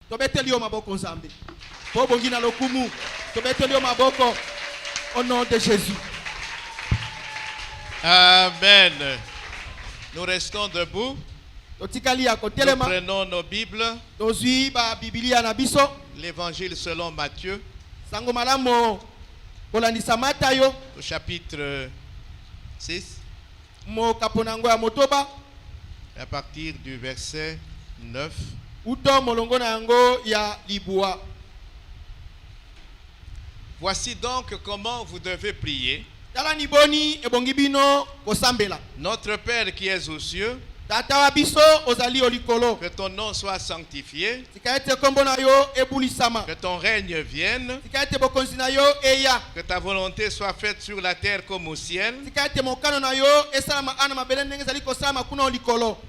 Tobeteli yo maboko nzambe. Po bongi na lokumu. Tobeteli yo maboko. Au nom de Jésus. Amen. Nous restons debout. Nous Nous prenons nos Bibles. L'évangile selon Matthieu. Au chapitre 6. À partir du verset 9. Voici donc comment vous devez prier. Notre Père qui es aux cieux, que ton nom soit sanctifié, que ton règne vienne, que ta volonté soit faite sur la terre comme au ciel.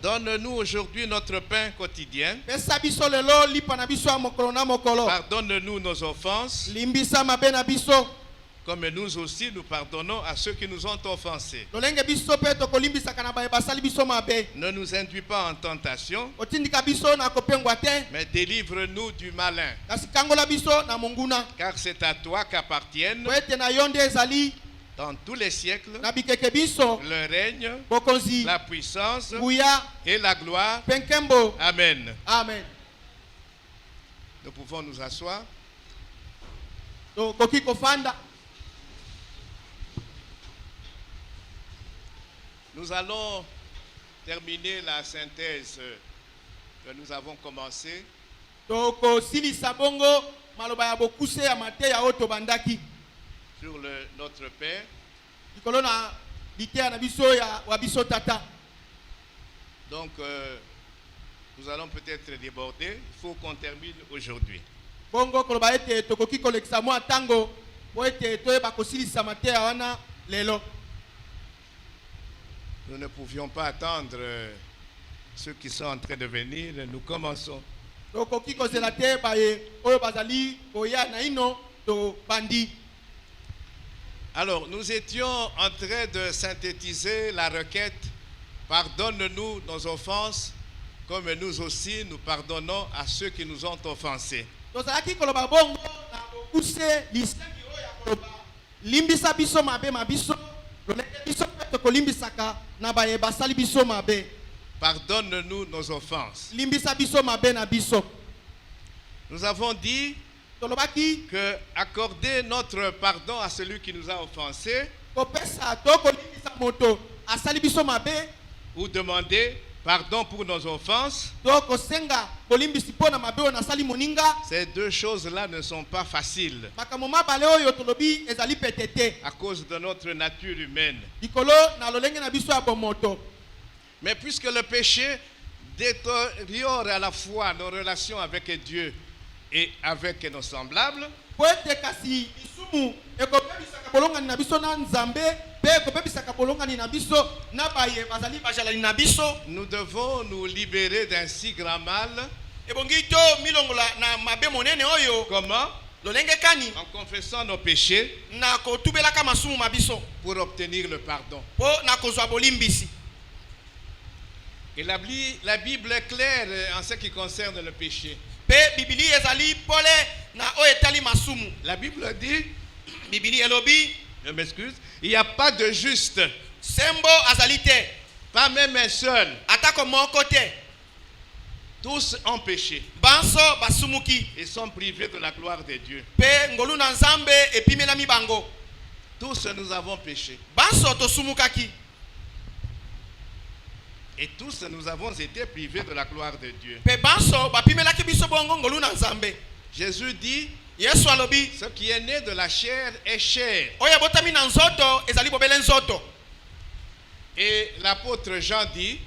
Donne-nous aujourd'hui notre pain quotidien. Pardonne-nous nos offenses, comme nous aussi nous pardonnons à ceux qui nous ont offensés. Ne nous induis pas en tentation, mais délivre-nous du malin. Car c'est à toi qu'appartiennent dans tous les siècles le règne, la puissance et la gloire. Amen. Amen. Nous pouvons nous asseoir. Nous allons terminer la synthèse que nous avons commencée. Sur notre Père. Donc, nous allons peut-être déborder. Il faut qu'on termine aujourd'hui. Nous ne pouvions pas attendre ceux qui sont en train de venir. Nous commençons. Alors, nous étions en train de synthétiser la requête. Pardonne-nous nos offenses, comme nous aussi nous pardonnons à ceux qui nous ont offensés. Pardonne-nous nos offenses. Nous avons dit que accorder notre pardon à celui qui nous a offensés, ou demander pardon pour nos offenses, ces deux choses-là ne sont pas faciles à cause de notre nature humaine. Mais puisque le péché détériore à la fois nos relations avec Dieu et avec nos semblables, nous devons nous libérer d'un si grand mal. Comment? En confessant nos péchés pour obtenir le pardon. Et la Bible est claire en ce qui concerne le péché. La Bible dit, je m'excuse, il n'y a pas de juste, pas même un seul. Tous ont péché et sont privés de la gloire de Dieu. Tous nous avons péché. Et tous nous avons été privés de la gloire de Dieu. Jésus dit, ce qui est né de la chair est chair. Et l'apôtre Jean dit,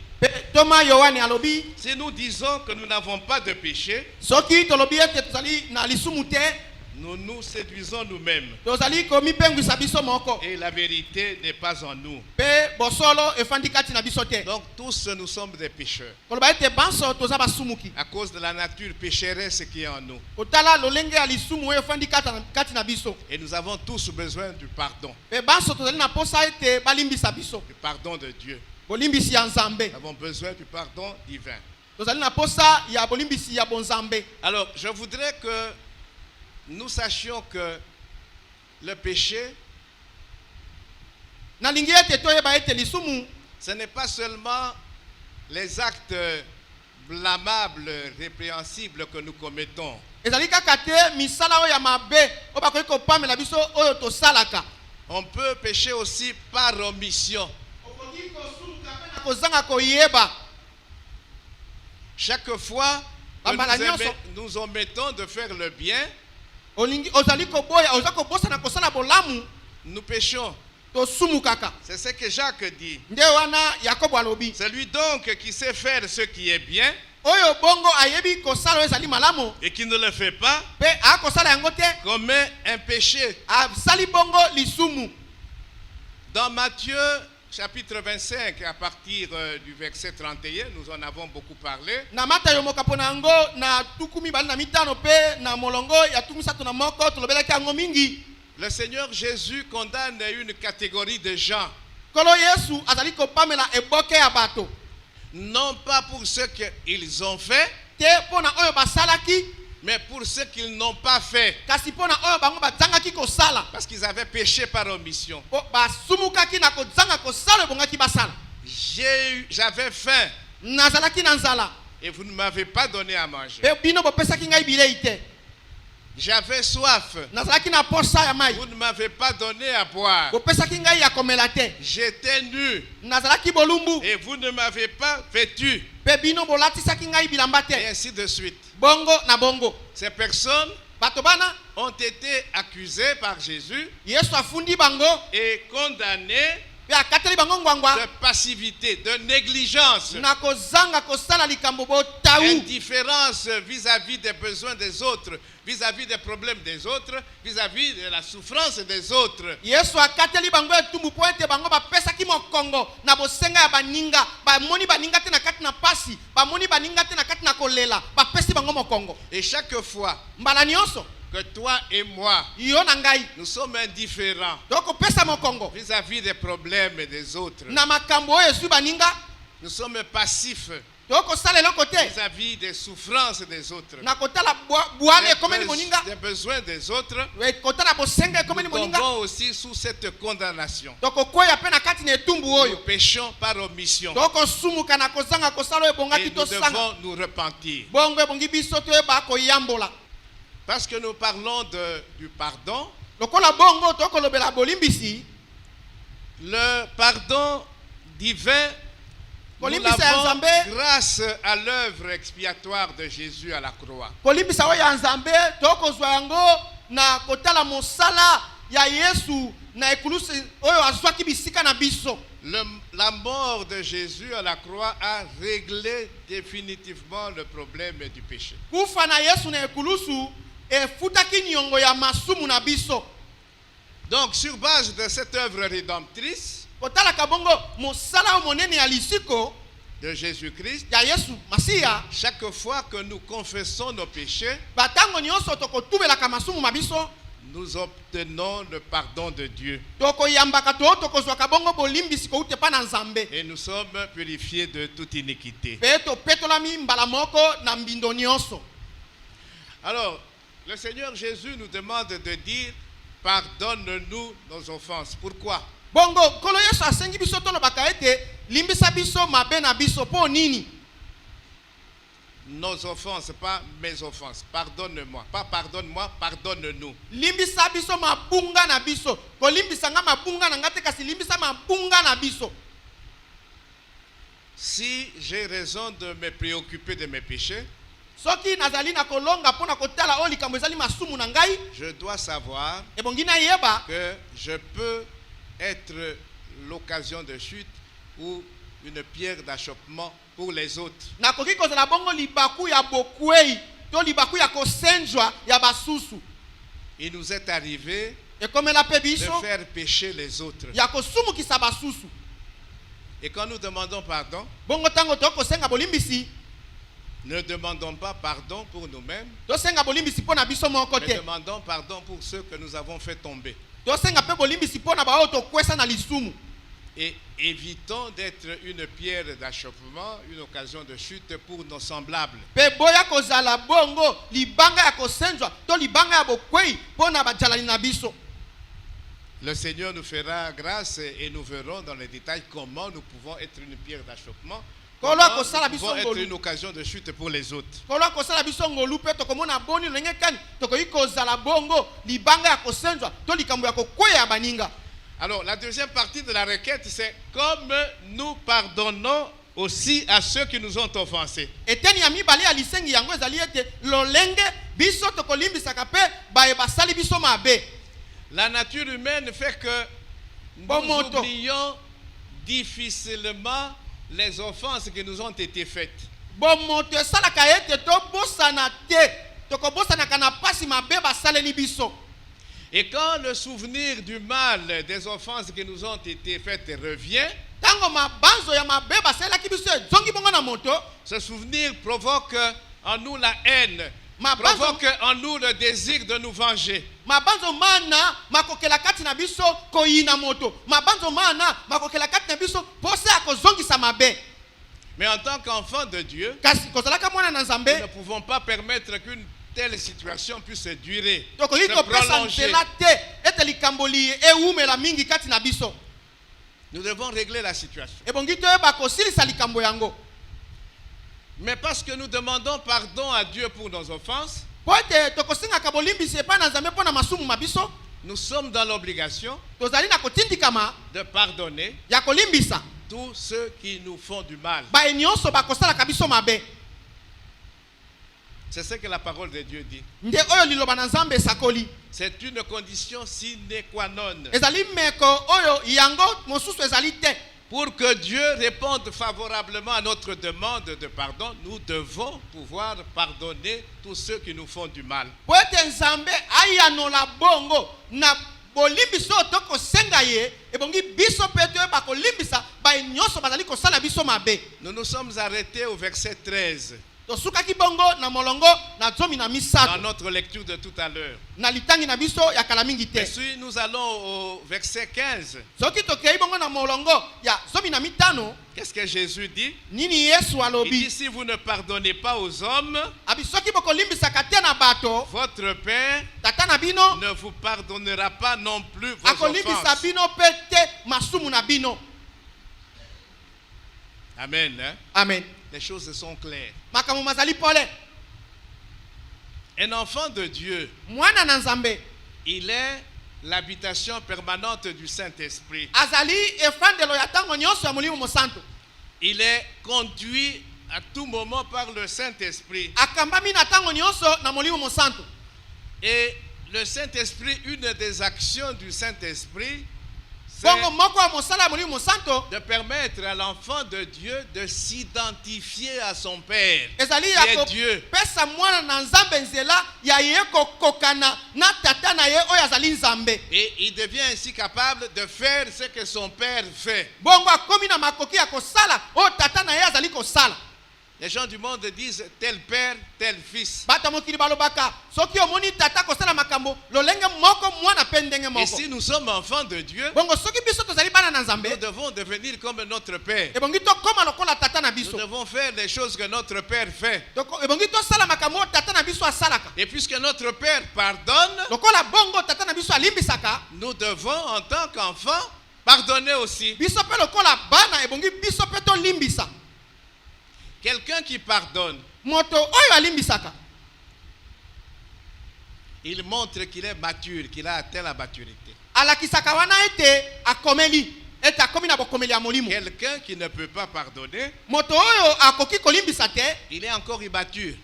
si nous disons que nous n'avons pas de péché, nous nous séduisons nous-mêmes. Et la vérité n'est pas en nous. Donc tous nous sommes des pécheurs. À cause de la nature pécheresse qui est en nous. Et nous avons tous besoin du pardon. Du pardon de Dieu. Nous avons besoin du pardon divin. tozali na posa ya bolimbisi ya bonzambe. Alors, je voudrais que nous sachions que le péché, Nalingi ete toyeba ete lisumu ce n'est pas seulement les actes blâmables, répréhensibles que nous commettons. ezali kaka te misala oyo ya mabe oyo bakoki kopamela biso oyo tosalaka. On peut pécher aussi par omission. Okoki kosuluka mpe na kozanga koyeba. Chaque fois Bambala que nyonso. nous omettons de faire le bien, Olingi ozali koboya oza kobosana kosala bolamu nous péchons. tosumukaka. C'est ce que Jacques dit. Nde wana Yakobo alobi. Celui donc qui sait faire ce qui est bien Oyo bongo ayebi kosala oyo ezali malamu et qui ne le fait pas, pe akosala yango te commet un péché. asali bongo lisumu. Dans Matthieu chapitre 25, à partir du verset 31, nous en avons beaucoup parlé. Na Matayo mokapo na yango na tuku mibale na mitano pe na molongo ya tuku misato na moko tolobelaki yango mingi. Le Seigneur Jésus condamne une catégorie de gens, Kolo Yesu azali kopamela eboke ya bato. non pas pour ce qu'ils ont fait, Te pona oyo basalaki mais pour ce qu'ils n'ont pas fait, kasi pona oyo bango bazangaki kosala. parce qu'ils avaient péché par omission. Po basumukaki na kozanga kosala bongaki basala. J'avais faim Nazalaki na nzala. et vous ne m'avez pas donné à manger. Pe bino bopesaki ngai bilei te. J'avais soif, Nazalaki na posa ya mai. vous ne m'avez pas donné à boire. Bopesaki ngai ya komela te. J'étais nu Nazalaki bolumbu. et vous ne m'avez pas vêtu. Pe bino bolatisaki ngai bilamba te. Et ainsi de suite. Bongo na bongo. Ces personnes Bato bana ont été accusées par Jésus Yesu afundi bango et condamnées pe akateli bango ngwangwa de passivité, de négligence, na kozanga kosala likambo botawu. indifférence vis-à-vis des besoins des autres, vis-à-vis des problèmes des autres, vis-à-vis de la souffrance des autres. Yesu akateli bango etumbu po ete bango bapesaki mokongo na bosenga ya baninga. Bamoni baninga te na kati na pasi. Bamoni baninga te na kati na kolela. Bapesi bango mokongo. Et chaque fois Mbala nyonso que toi et moi, yo na ngai nous sommes indifférents tokopesa mokongo vis-à-vis des problèmes des autres, na makambo oyo ezwi baninga, nous sommes passifs tokosala eloko te vis-à-vis des souffrances des autres, na kotala bwale ekomeli moninga, des besoins des autres. kotala bosenga ekomeli Nous moninga. tombons aussi sous cette condamnation. Tokokwea pe na kati na etumbu Nous oyo. péchons par omission Tokosumuka na kozanga kosala oyo et ebongaki nous tosanga. devons nous repentir. Bongo ebongi biso toyeba koyambola. Parce que nous parlons du pardon. Lokola bongo tokolobela bolimbisi, Le pardon divin, nous Kolimbisa ya l'avons Nzambe. grâce à l'œuvre expiatoire de Jésus à la croix. kolimbisa oyo ya Nzambe tokozwa yango na kotala mosala ya Yesu na ekulusi oyo azwaki bisika na biso. La mort de Jésus à la croix a réglé définitivement le problème du péché. Kufa na Yesu na ekulusu efutaki niongo ya masumu na biso. Donc, sur base de cette œuvre rédemptrice Kotala kabongo mosala o monene ya lisiko de Jésus-Christ, ya Yesu Masiya, chaque fois que nous confessons nos péchés, batango nyonso tokotubelaka masumu mabiso, nous obtenons le pardon de Dieu tokoyambaka to tokozwaka bongo bolimbisi koute pa na Nzambe. et nous sommes purifiés de toute iniquité. Pe topetolami mbala moko na mbindo nyonso. Alors, le Seigneur Jésus nous demande de dire, pardonne-nous nos offenses. Pourquoi? Bongo kolo Yesu asengi biso tolobaka ete limbisa biso mabe na biso po nini? Nos offenses, pas mes offenses. Pardonne-moi. Pas pardonne-moi, pardonne-nous. Limbisa biso mabunga na biso. Kolimbisa nga mabunga na ngate kasi limbisa mabunga na biso. Si j'ai raison de me préoccuper de mes péchés, Soki nazali na kolonga pona kotala o likambo ezali masumu na ngai, je dois savoir ebongi na yeba que je peux être l'occasion de chute ou une pierre d'achoppement pour les autres. nakoki kozala bongo libaku ya bokwei to libaku ya kosenjwa ya basusu. Il nous est arrivé Ekomela pe de biso faire pécher les autres. ya kosumukisa basusu. Et quand nous demandons pardon, Bongo tango tokosenga bolimbisi, ne demandons pas pardon pour nous-mêmes, tosenga bolimbisi pona biso moko mais te. demandons pardon pour ceux que nous avons fait tomber. Tosenga pe bolimbisi pona ba oto kwesa na lisumu. et évitons d'être une pierre d'achoppement, une occasion de chute pour nos semblables. Pe boya kozala bongo libanga ya kosenjwa to libanga ya bokwei pona bajalani na biso. Le Seigneur nous fera grâce et nous verrons dans les détails comment nous pouvons être une pierre d'achoppement, comment nous pouvons être une occasion de chute pour les autres. Kolo kosala biso ngolu pe to komona boni lenge kani to ko ikozala bongo libanga ya kosenjwa to likambo ya kokweya ya baninga. Alors, la deuxième partie de la requête, c'est comme nous pardonnons aussi à ceux qui nous ont offensés. Eteni ya mibale ya lisengi yango ezali ete lolenge biso to kolimbisaka pe baye basali biso mabe. La nature humaine fait que nous oublions difficilement les offenses qui nous ont été faites. Bon moto esalaka ete to bosana te to ko bosana kana pasi mabe basaleli biso. Et quand le souvenir du mal des offenses qui nous ont été faites revient, ce souvenir provoque en nous la haine, provoque en nous le désir de nous venger. Mais en tant qu'enfant de Dieu, nous ne pouvons pas permettre qu'une telle situation puisse durer, se prolonger. Nous devons régler la situation. Mais parce que nous demandons pardon à Dieu pour nos offenses, nous sommes dans l'obligation de pardonner tous ceux qui nous font du mal. C'est ce que la parole de Dieu dit. C'est une condition sine qua non. Pour que Dieu réponde favorablement à notre demande de pardon, nous devons pouvoir pardonner tous ceux qui nous font du mal. Nous nous sommes arrêtés au verset 13. Dans notre lecture de tout à l'heure. Et si nous allons au verset 15, qu'est-ce que Jésus dit? Il dit, si vous ne pardonnez pas aux hommes, votre Père ne vous pardonnera pas non plus vos offenses. Amen. Hein? Amen. Les choses sont claires. Un enfant de Dieu, il est l'habitation permanente du Saint-Esprit. Il est conduit à tout moment par le Saint-Esprit. Et le Saint-Esprit, une des actions du Saint-Esprit, c'est de permettre à l'enfant de Dieu de s'identifier à son Père, qui est Dieu. Et il devient ainsi capable de faire ce que son Père fait. Les gens du monde disent tel père, tel fils. Et si nous sommes enfants de Dieu, nous devons devenir comme notre Père. Nous devons faire les choses que notre Père fait. Et puisque notre Père pardonne, nous devons en tant qu'enfants pardonner aussi. Quelqu'un qui pardonne, il montre qu'il est mature, qu'il a atteint la maturité. Quelqu'un qui ne peut pas pardonner, il est encore immature.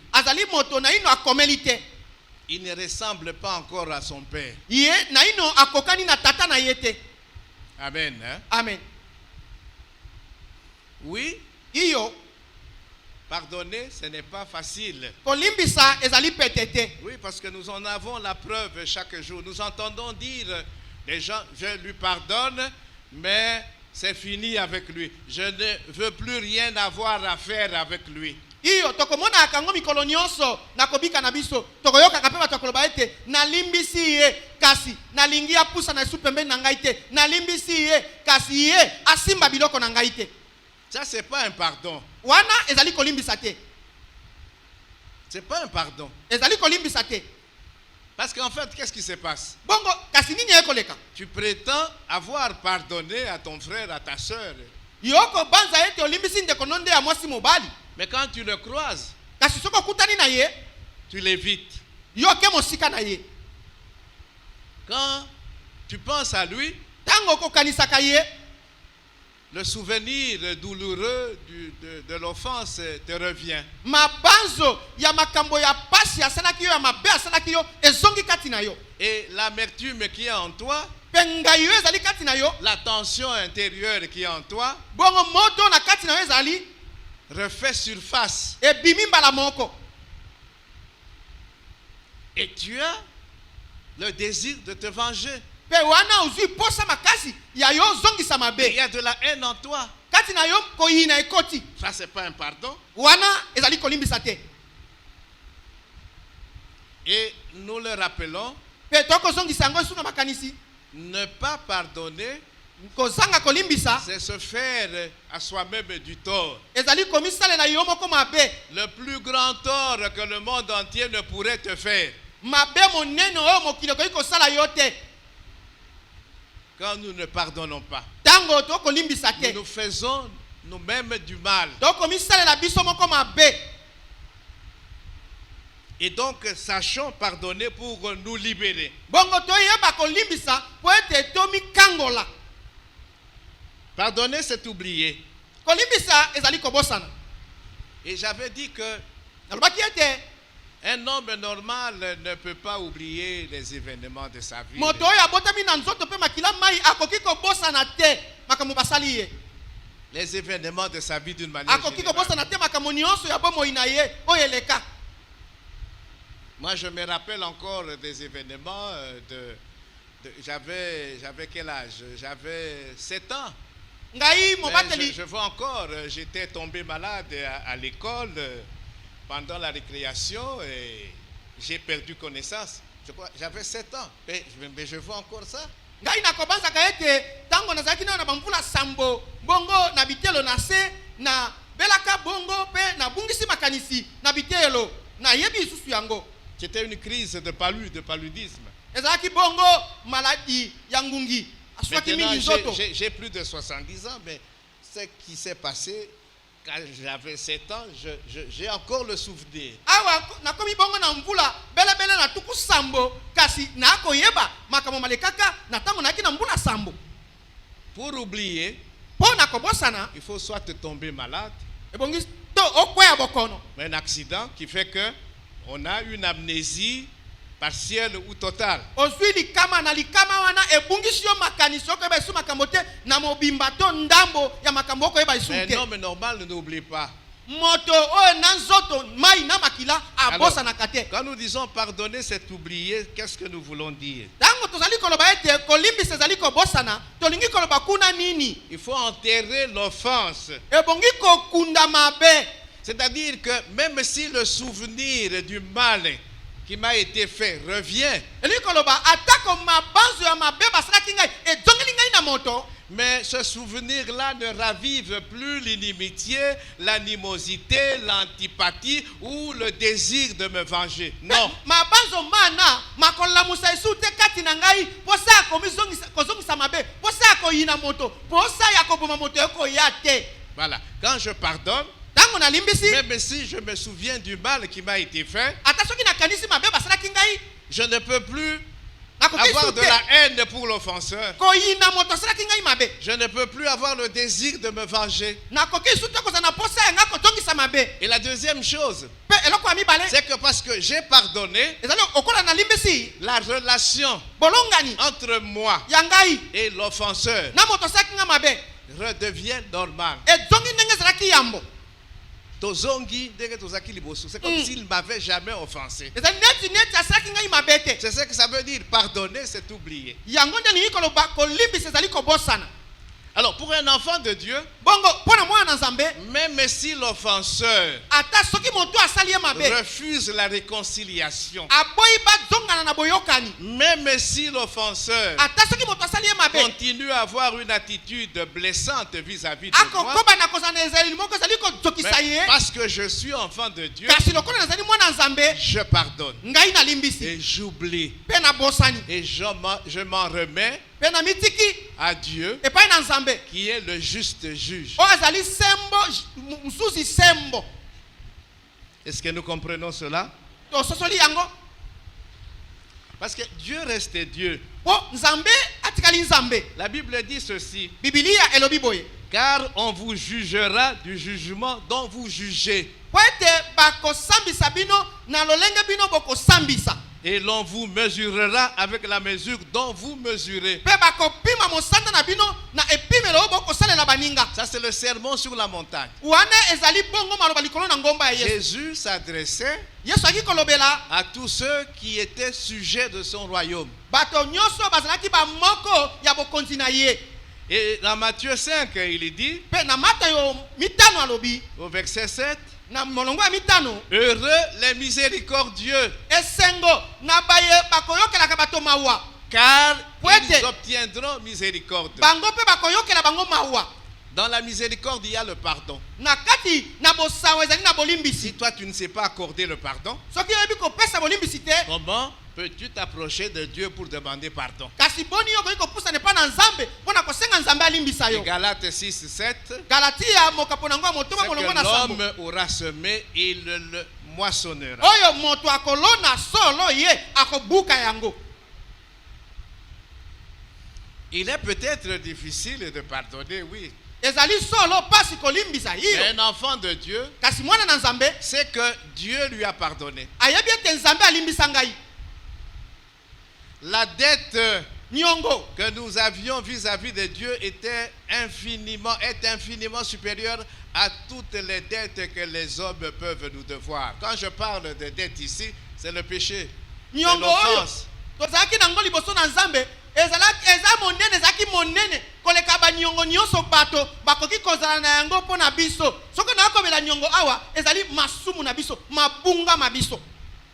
Il ne ressemble pas encore à son Père. Amen. Hein? Amen. Oui. Pardonner, ce n'est pas facile. Oui, parce que nous en avons la preuve chaque jour. Nous entendons dire les gens, je lui pardonne, mais c'est fini avec lui. Je ne veux plus rien avoir à faire avec lui. kasi nalingi apusa na esu pembeni na ngai te, nalimbisi ye kasi ye asimba biloko na ngai te. Ça c'est pas un pardon. Wana ezali kolimbisa te. C'est pas un pardon. Ezali kolimbisa te. Parce qu'en fait, qu'est-ce qui se passe? Bongo kasi nini ekoleka? Tu prétends avoir pardonné à ton frère, à ta soeur. Yoko banza ete olimbisi ndeko nonde ya mwasi mobali. Mais quand tu le croises, Kasi soko kutani na ye, tu l'évites. yoke mosika na ye. Quand tu penses à lui, Tango kokanisaka ye, le souvenir douloureux de l'offense te revient. mabanzo ya makambo ya pasi asalaki yo ya mabe asalaki yo ezongi kati na yo. Et l'amertume qui est en toi, Penga yo ezali kati na yo, la tension intérieure qui est en toi, bongo moto na kati na yo ezali refait surface. ebimi mbala moko. Et tu as le désir de te venger. Pe wana uzui posa makasi ya yo zongisa Il mabe. y a de la haine en toi. Kati na yo koyina ekoti. Ça, c'est pas un pardon. Wana ezali kolimbisa te. Et nous le rappelons, Pe toko zongisa yango esu na makanisi. ne pas pardonner, Kozanga kolimbisa c'est se faire à soi-même du tort. ezali komisalela yo moko mabe. Le plus grand tort que le monde entier ne pourrait te faire. Mabe monene oyo mokili koki kosala yo te. Quand nous ne pardonnons pas, Tango tokolimbisa nous te. nous faisons nous-mêmes du mal. Tokomisalela biso moko mabe. Et donc, sachons pardonner pour nous libérer. Bongo toyeba kolimbisa po ete tomikangola. Pardonner, c'est oublier. Kolimbisa ezali kobosana. Et j'avais dit que Nalobaki ete un homme normal ne peut pas oublier les événements de sa vie. moto oyo abotami na nzoto pe makila mai akoki kobosana te makambo basali ye. Les événements de sa vie d'une manière Akoki générale. kobosana te makambo nyonso ya bomoi na ye oyo eleka. Moi, je me rappelle encore des événements j'avais quel âge? J'avais 7 ans. Ngai Mais mobateli je vois encore, j'étais tombé malade à l'école pendant la récréation et j'ai perdu connaissance. Je crois, j'avais 7 ans, mais je vois encore ça. ngai nakobanzaka ete tango nazalaki nayo na bamvula sambo bongo na bitelo na se na belaka bongo pe na bungisi makanisi na bitelo na yebi isusu yango. C'était une crise de paludisme. Ezalaki bongo maladi ya ngungi aswaki mingi Maintenant, nzoto. j'ai plus de 70 ans, mais ce qui s'est passé quand j'avais 7 ans, j'ai encore le souvenir. Awa nakomi bongo na mvula bele bele na tuku sambo kasi na akoyeba makambo malekaka na tango naki na mvula sambo. Pour oublier, Po na kobosana il faut soit tomber malade, ebongi to okweya bokono. un accident qui fait que on a une amnésie partielle ou totale. Ozwi likama na likama wana ebungisi yo makanisi okoyeba esu makambo te na mobimba to ndambo ya makambo okoyeba esu Mais te. un homme normal n'oublie pas. Moto oyo na nzoto mai na makila abosanaka te. Quand nous disons pardonner, c'est oublier, qu'est-ce que nous voulons dire? Tango tozali koloba ete kolimbisa ezali kobosana tolingi koloba kuna nini? Il faut enterrer l'offense. Ebongi kokunda mabe. C'est-à-dire que même si le souvenir du mal qui m'a été fait revient, Elingi koloba atako mabanzo ya mabe basalaki ngai ezongeli ngai na moto. mais ce souvenir-là ne ravive plus l'inimitié, l'animosité, l'antipathie ou le désir de me venger. Non. Mabanzo mana makolamusa esu te kati na ngai posa ya kozongisa mabe posa ya koyina moto posa ya koboma moto ekoya te. Voilà. Quand je pardonne, Tango na limbisi même si je me souviens du mal qui m'a été fait, ata soki nakanisi mabe basalaki ngai je ne peux plus nakoki avoir su de te la haine pour l'offenseur. koyina moto asalaki ngai mabe. Je ne peux plus avoir le désir de me venger. Nakoki su te kozala na posa ya ngai kozongisa mabe. Et la deuxième chose, Pe eloko ya mibale c'est que parce que j'ai pardonné, ezali okola na limbisi la relation bolongani entre moi ya ngai et l'offenseur na moto asalaki ngai mabe redevient normale. ezongi ndenge ezalaki yambo. Tozongi, dès que tozaki liboso, c'est comme s'il ne m'avait jamais offensé. ezali neti asalaki ngai mabe te. C'est ce que ça veut dire. Pardonner, c'est oublier. Yango nde ningi koloba kolimbisa ezali kobosana. Alors, pour un enfant de Dieu, même si l'offenseur refuse la réconciliation, même si l'offenseur continue à avoir une attitude blessante vis-à-vis de moi, mais parce que je suis enfant de Dieu, je pardonne et j'oublie et je m'en remets à Dieu qui est le juste juge. Est-ce que nous comprenons cela? Parce que Dieu reste Dieu. La Bible dit ceci: car on vous jugera du jugement dont vous jugez, et l'on vous mesurera avec la mesure dont vous mesurez. Ça, c'est le sermon sur la montagne. Jésus s'adressait à tous ceux qui étaient sujets de son royaume. Et dans Matthieu 5, il dit, au verset 7, heureux les miséricordieux, car ils obtiendront miséricorde. Dans la miséricorde, il y a le pardon. Si toi tu ne sais pas accorder le pardon, comment peux-tu t'approcher de Dieu pour demander pardon? Et Galates 6, 7, ce que l'homme aura semé, il le moissonnera. Il est peut-être difficile de pardonner, oui. Mais un enfant de Dieu sait que Dieu lui a pardonné. La dette que nous avions vis-à-vis de Dieu est infiniment supérieure à toutes les dettes que les hommes peuvent nous devoir. Quand je parle de dette ici, c'est le péché, c'est l'offense.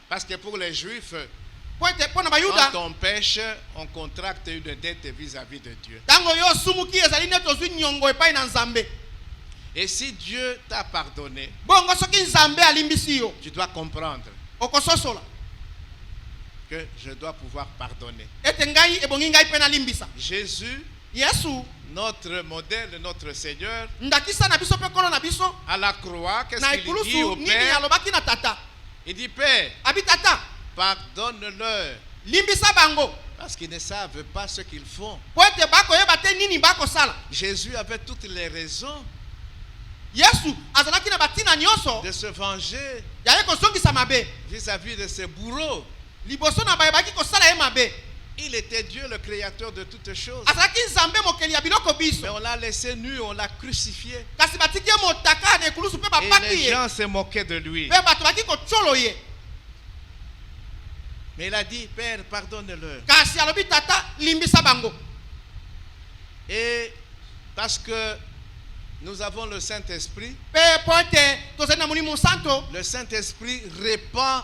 Parce que pour les Juifs, quand on pêche, on contracte une dette vis-à-vis de Dieu. Et si Dieu t'a pardonné, tu dois comprendre que je dois pouvoir pardonner. Jésus, notre modèle, notre Seigneur, à la croix, qu'est-ce qu'il dit au Père? Il dit, Père, pardonne-leur, parce qu'ils ne savent pas ce qu'ils font. Jésus avait toutes les raisons de se venger vis-à-vis de ses bourreaux. Il était Dieu, le créateur de toutes choses. Mais on l'a laissé nu, on l'a crucifié. Et les gens se moquaient de lui. Mais il a dit, Père, pardonne-leur. Et parce que nous avons le Saint-Esprit, le Saint-Esprit répand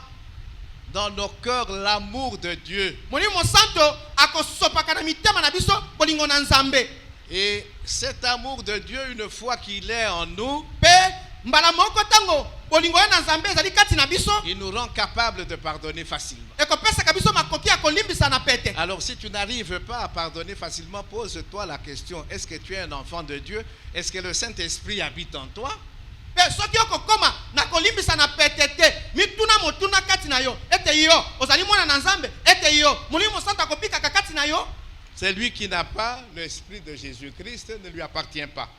dans nos cœurs l'amour de Dieu. Et cet amour de Dieu, une fois qu'il est en nous, il nous rend capables de pardonner facilement. Alors si tu n'arrives pas à pardonner facilement, pose-toi la question, est-ce que tu es un enfant de Dieu? Est-ce que le Saint-Esprit habite en toi? C'est lui qui n'a pas l'esprit de Jésus-Christ, ne lui appartient pas.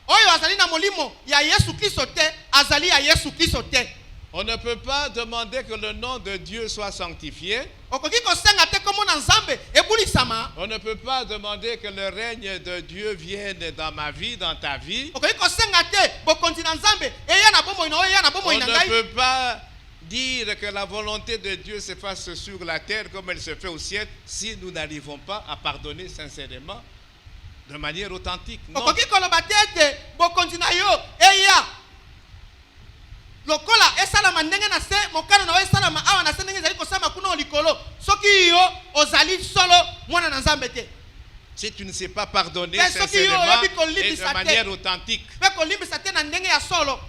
On ne peut pas demander que le nom de Dieu soit sanctifié. On ne peut pas demander que le règne de Dieu vienne dans ma vie, dans ta vie. On ne peut pas dire que la volonté de Dieu se fasse sur la terre comme elle se fait au ciel si nous n'arrivons pas à pardonner sincèrement de manière authentique. Non. okoki koloba te ete bokonzi na yo eya lokola esalama ndenge na se mokano na yo esalama awa na se ndenge ezali kosama kuna likolo soki yo ozali solo mwana na nzambe te. Si tu ne sais pas pardonner Mais sincèrement soki yo oyebi et de manière authentique, mpe kolimbisa te na ndenge ya solo.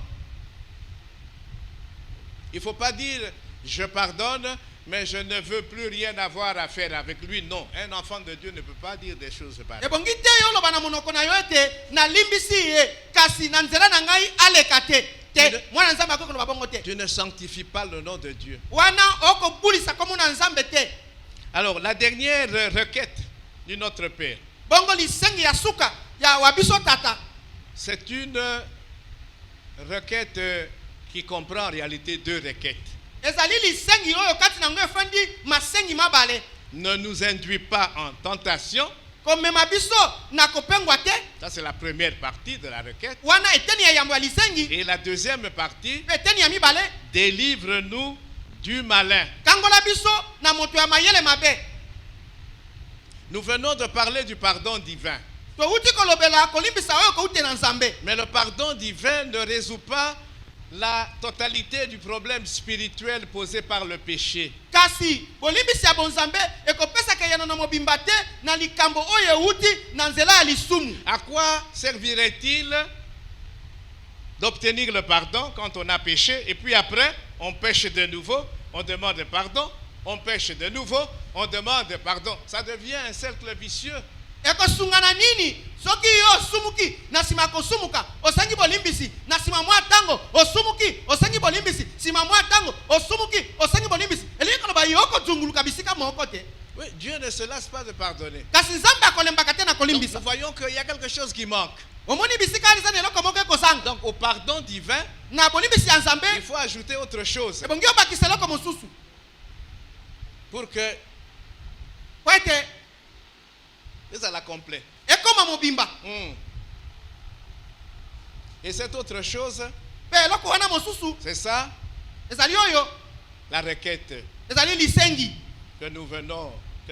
il ne faut pas dire je pardonne, mais je ne veux plus rien avoir à faire avec lui. Non, un enfant de Dieu ne peut pas dire des choses pareilles. ebongi te yo oloba na monoko na yo ete nalimbisi ye kasi na nzela na ngai aleka te te mwana nzambe akoki koloba bongo te. Tu ne sanctifies pas le nom de Dieu. Wana okobulisa komo na nzambe te. Alors, la dernière requête de notre Père, bongo lisengi ya suka ya wabiso tata, c'est une requête qui comprend en réalité deux requêtes. ezali lisengi oyo kati na ngo efandi masengi mabale. Ne nous induis pas en tentation. komema biso na kopengwa te. Ça, c'est la première partie de la requête. Wana eteni ya yambo ya lisengi. Et la deuxième partie, eteni ya mibale, délivre-nous du malin. kangola biso na moto ya mayele mabe. Nous venons de parler du pardon divin. touti kolobela kolimbisa oyo kouti na nzambe. Mais le pardon divin ne résout pas la totalité du problème spirituel posé par le péché. Kasi bolimbisi ya bonzambe ekopesa kayana na mobimba te na likambo oyo euti na nzela ya lisumu. À quoi servirait-il d'obtenir le pardon quand on a péché et puis après on pêche de nouveau, on demande pardon, on pêche de nouveau, on demande pardon. Ça devient un cercle vicieux. ekosungana nini soki yo osumuki na sima kosumuka osangi bolimbisi na sima mwa tango osumuki osangi bolimbisi sima mwa tango osumuki osangi bolimbisi elingi koloba yo okozunguluka bisika moko te. Oui, Dieu ne se lasse pas de pardonner. kasi nzambe akolembaka te na Donc, kolimbisa. nous voyons qu'il y a quelque chose qui manque. omoni bisika aliza na eloko moko ekosanga. Donc au pardon divin, na bolimbisi ya nzambe il faut ajouter autre chose ebongi obakisa eloko mosusu pour que po ete ça la complète. ekoma mobimba. Et cette autre chose, mpe eloko wana mosusu c'est ça, ezali oyo la requête ezali lisengi que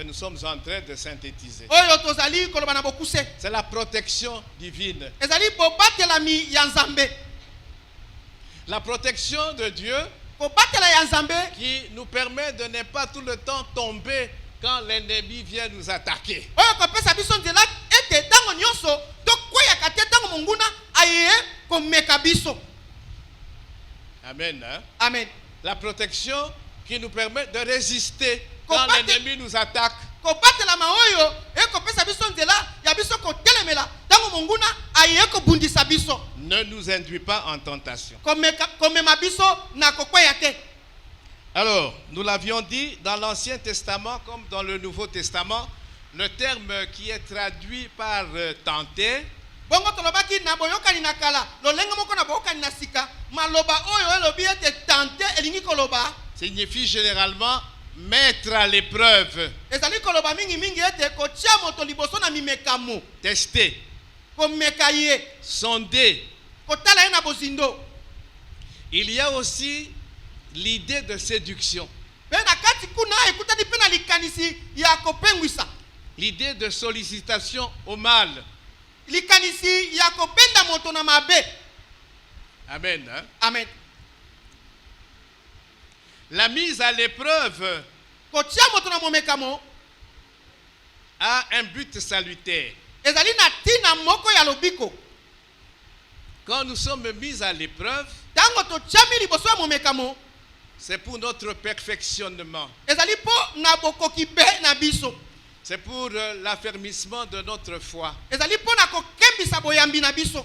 nous sommes en train de synthétiser. oyo tozali koloba na bokuse. C'est la protection divine. ezali bobatelami ya nzambe. La protection de Dieu kobatela ya nzambe qui nous permet de ne pas tout le temps tomber quand l'ennemi vient nous attaquer. oyo kopesa biso nzela ete ntango nyonso tokweyaka te ntango monguna aye komeka biso. Amen. Hein? Amen. La protection qui nous permet de résister quand Combattre- l'ennemi nous attaque. kobatelama oyo ekopesa biso nzela ya biso kotelemela ntango monguna aye kobundisa biso. Ne nous induis pas en tentation. komema biso na kokweya te. Alors, nous l'avions dit, dans l'Ancien Testament comme dans le Nouveau Testament, le terme qui est traduit par tenter bongo tolobaki na boyokani na kala lolenge moko na boyokani na sika maloba oyo elobi ete tante elingi koloba signifie généralement mettre à l'épreuve, ezali koloba mingi ete kotia moto liboso na mimekamo, tester, komeka ye, sonder. kotala ye na bozindo. Il y a aussi l'idée de séduction, Pe na kati kuna ekutani pe na likanisi ya kopengwisa, l'idée de sollicitation au mal. likanisi ya kopenda moto na mabe. Amen. Hein? Amen. La mise à l'épreuve Kotia moto na momekamo a un but salutaire. ezali na tina moko ya lobiko. Quand nous sommes mis à l'épreuve, Tango totiami liboso ya momekamo c'est pour notre perfectionnement. ezali po na bokoki be na biso. C'est pour l'affermissement de notre foi. Ezali po na kokembisa boyambi na biso.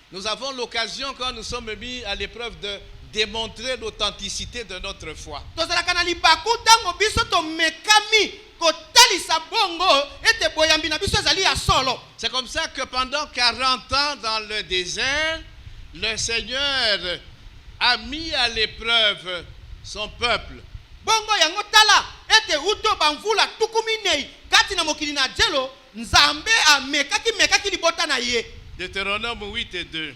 Nous avons l'occasion, quand nous sommes mis à l'épreuve, de démontrer l'authenticité de notre foi. Tozalaka na libaku tango biso tomekami kotalisa bongo ete boyambi na biso ezali ya solo. C'est comme ça que pendant 40 ans dans le désert, le Seigneur a mis à l'épreuve son peuple. Bongo yango tala ete uto bamvula tukuminei kati na mokili na jelo nzambe mekaki libota na ye. Deutéronome 8 et 2.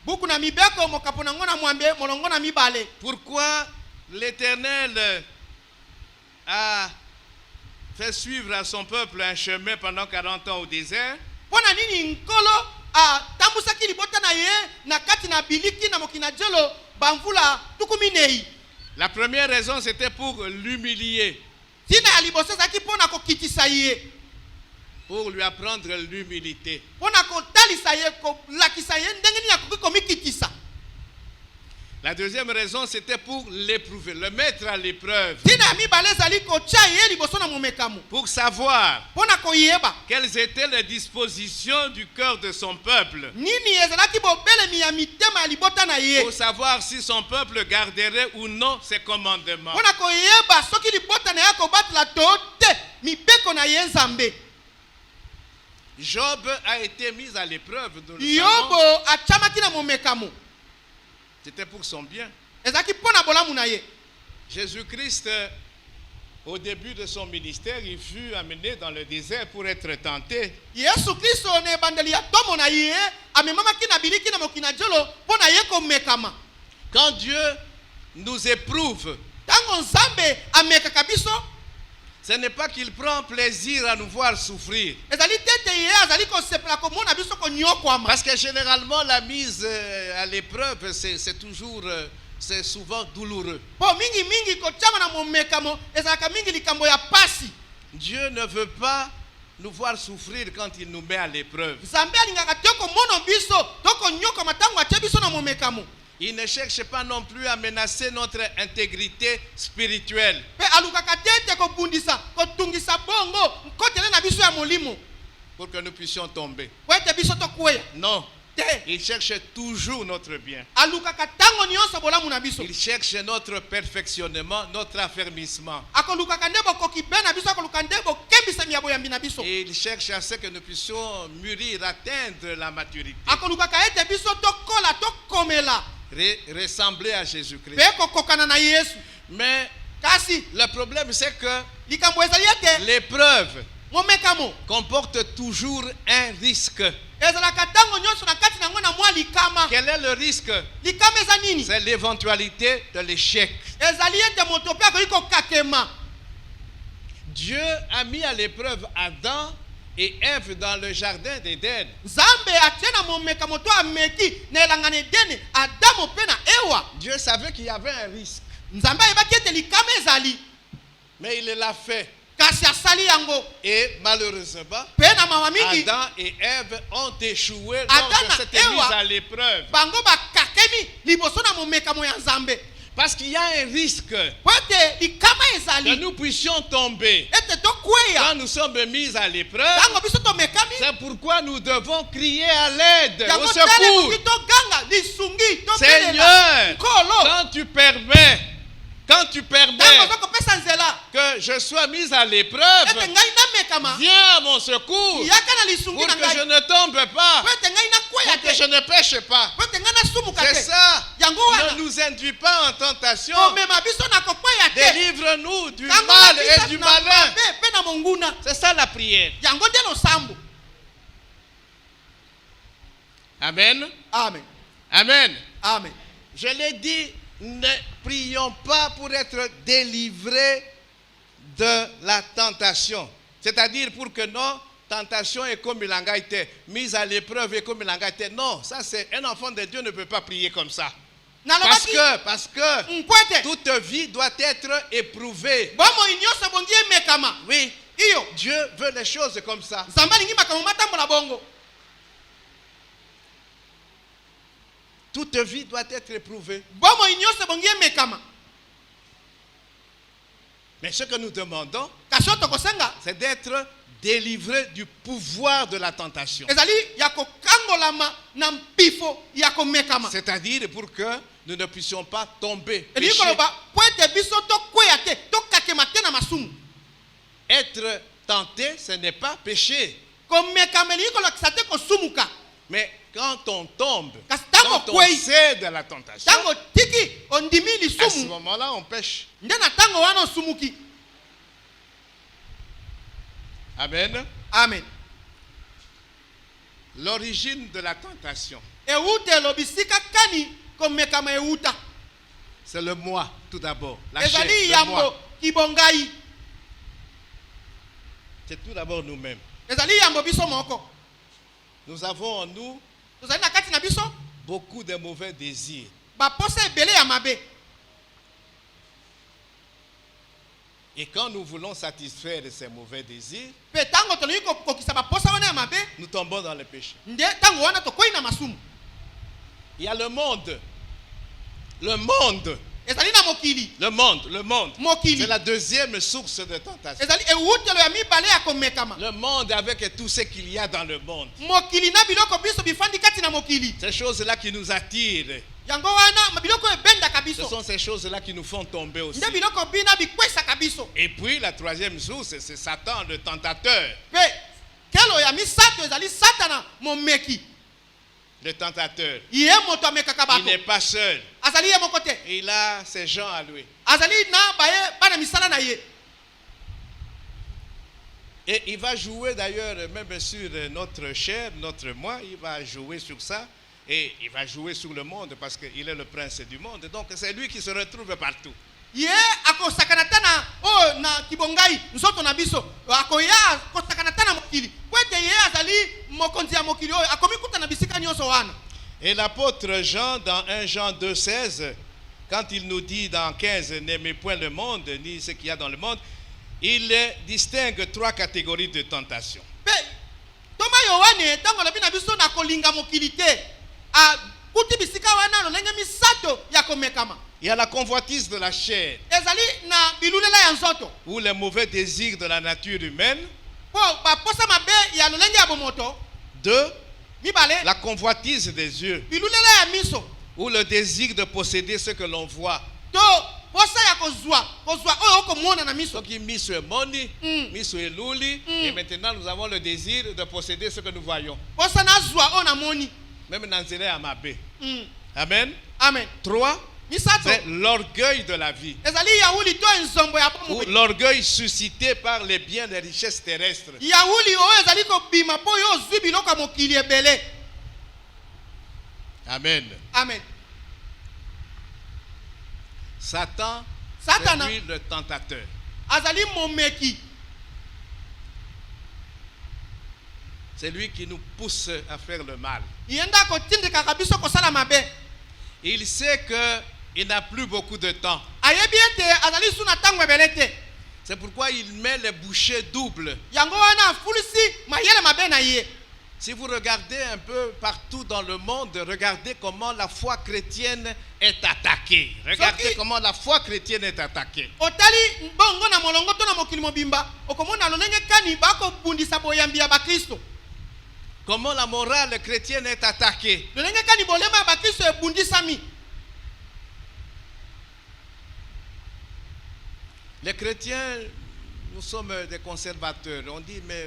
Buku na mibeko mokapo na ngona mwambe molongo na mibale. Pourquoi l'Éternel a fait suivre à son peuple un chemin pendant 40 ans au désert? pona nini nkolo atambusaki libota na ye na kati na biliki na mokina jelo bamvula tukuminei. La première raison, c'était pour l'humilier. Tina ya liboso ezalaki pona kokitisa ye. Pour lui apprendre l'humilité. Pona kotalisa ye kolakisa ye ndenge nini akoki komikitisa. La deuxième raison, c'était pour l'éprouver, le mettre à l'épreuve. Pour savoir quelles étaient les dispositions du cœur de son peuple. Pour savoir si son peuple garderait ou non ses commandements. Job a été mis à l'épreuve. C'était pour son bien. Jésus-Christ, au début de son ministère, il fut amené dans le désert pour être tenté. Quand Dieu nous éprouve, ce n'est pas qu'il prend plaisir à nous voir souffrir. Parce que généralement, la mise à l'épreuve, c'est toujours, c'est souvent douloureux. Dieu ne veut pas nous voir souffrir quand il nous met à l'épreuve. Il ne cherche pas non plus à menacer notre intégrité spirituelle. Pour que nous puissions tomber. Non. Il cherche toujours notre bien. Il cherche notre perfectionnement, notre affermissement. Et il cherche à ce que nous puissions mûrir, atteindre la maturité. Ressembler à Jésus-Christ. Mais le problème, c'est que l'épreuve comporte toujours un risque. Quel est le risque? C'est l'éventualité de l'échec. Dieu a mis à l'épreuve Adam et Ève dans le jardin d'Éden. Dieu savait qu'il y avait un risque. Mais il l'a fait. Et malheureusement, Adam et Ève ont échoué lors de cette mise à l'épreuve. Parce qu'il y a un risque que nous puissions tomber. Quand nous sommes mis à l'épreuve, c'est pourquoi nous devons crier à l'aide, au secours. Seigneur, quand tu permets que je sois mis à l'épreuve, viens à mon secours pour que je ne tombe pas, pour que je ne pêche pas. C'est ça. Ne nous induis pas en tentation. Délivre-nous du mal et du malin. C'est ça la prière. Amen. Amen. Amen. Amen. Je l'ai dit, ne prions pas pour être délivrés de la tentation. C'est-à-dire pour que nos tentations et comme il a été mise à l'épreuve et comme il a été. Non, ça c'est un enfant de Dieu ne peut pas prier comme ça. Parce que toute vie doit être éprouvée. Oui. Dieu veut les choses comme ça. Toute vie doit être éprouvée. Mais ce que nous demandons, c'est d'être délivré du pouvoir de la tentation. C'est-à-dire pour que nous ne puissions pas tomber. Être tenté, ce n'est pas péché. Mais quand on tombe, quand on cède à la tentation, à ce moment-là, on pêche. Amen. Amen. L'origine de la tentation, c'est le moi, tout d'abord. La chair, le moi. C'est tout d'abord nous-mêmes. Nous avons en nous tozali na kati na biso beaucoup de mauvais désirs. baposa ebele ya mabe. Et quand nous voulons satisfaire ces mauvais désirs, Pe tango tolingi kokisa baposa wana ya mabe, nous tombons dans le péché. nde tango wana tokoyi na masumu. Il y a le monde. Le monde. Ezali na mokili. Le monde. Mokili. C'est la deuxième source de tentation. Ezali ewutelo ya mibale ya komekama. Le monde avec tout ce qu'il y a dans le monde. Mokili na biloko biso bifandi kati na mokili. Ces choses-là qui nous attirent. Yango wana biloko ebenda Ce kabiso. sont ces choses-là qui nous font tomber aussi. Nde biloko bina bikwesa kabiso. Et puis la troisième source, c'est Satan, le tentateur. Pe kelo ya misato ezali satana momeki. Le tentateur. Ye moto amekaka Il n'est bato. pas seul. Azali ye moko te. Il a ses gens à lui. Azali na baye bana misala na ye. Et il va jouer d'ailleurs même sur notre chair, notre moi, il va jouer sur ça. Et il va jouer sur le monde parce qu'il est le prince du monde. Donc c'est lui qui se retrouve partout. Ye akosakana tana o na kibongai nzoto na biso. Akoya akosakana tana mokili. Kwete ye azali mokonzi ya mokili oyo akomikuta na bisika nyonso wana. Et l'apôtre Jean, dans 1 Jean 2,16, quand il nous dit dans 15, n'aimez point le monde, ni ce qu'il y a dans le monde, il distingue 3 catégories de tentation. Pe toma yowane tango lobi na biso na kolinga mokili te. A kuti bisika wana lolenge misato ya komekama. Il y a la convoitise de la chair, Ezali na bilulela ya nzoto. ou les mauvais désirs de la nature humaine. Po baposa mabe ya lolenge ya bomoto. 2, Mibale la convoitise des yeux, bilulela ya miso. ou le désir de posséder ce que l'on voit. To posa ya kozwa oyo okomona na miso. Donc il mise sur Moni, mise sur Eluli, et maintenant nous avons le désir de posséder ce que nous voyons. Posa na zwa o na moni. Même dans Zélé Amabé. Mm. Amen. Amen. 3, Misato. c'est l'orgueil de la vie. Ezali yauli to nzombo ya Ou bomo. l'orgueil suscité par les biens, les richesses terrestres. Yauli oyo ezali ko bima po yo zwi biloko ya mokili ebele. Amen. Amen. Satan, Satana. c'est lui le tentateur. Azali momeki. C'est lui qui nous pousse à faire le mal. Yenda ko tindika kabiso kosala mabe. Il sait qu'il n'a plus beaucoup de temps. Ayebi ete azali suna tango ebele te. C'est pourquoi il met les bouchées doubles. Yango wana fulisi mayele mabe na ye. Si vous regardez un peu partout dans le monde, regardez comment la foi chrétienne est attaquée. Regardez comment la foi chrétienne est attaquée. Otali bongo na molongo to na mokili mobimba. Okomona lolenge kani bako bundisa boyambi ya bakristo. Comment la morale chrétienne est attaquée. Lolenge kani bolema ya bakristo ebundisami. Les chrétiens, nous sommes des conservateurs. On dit, mais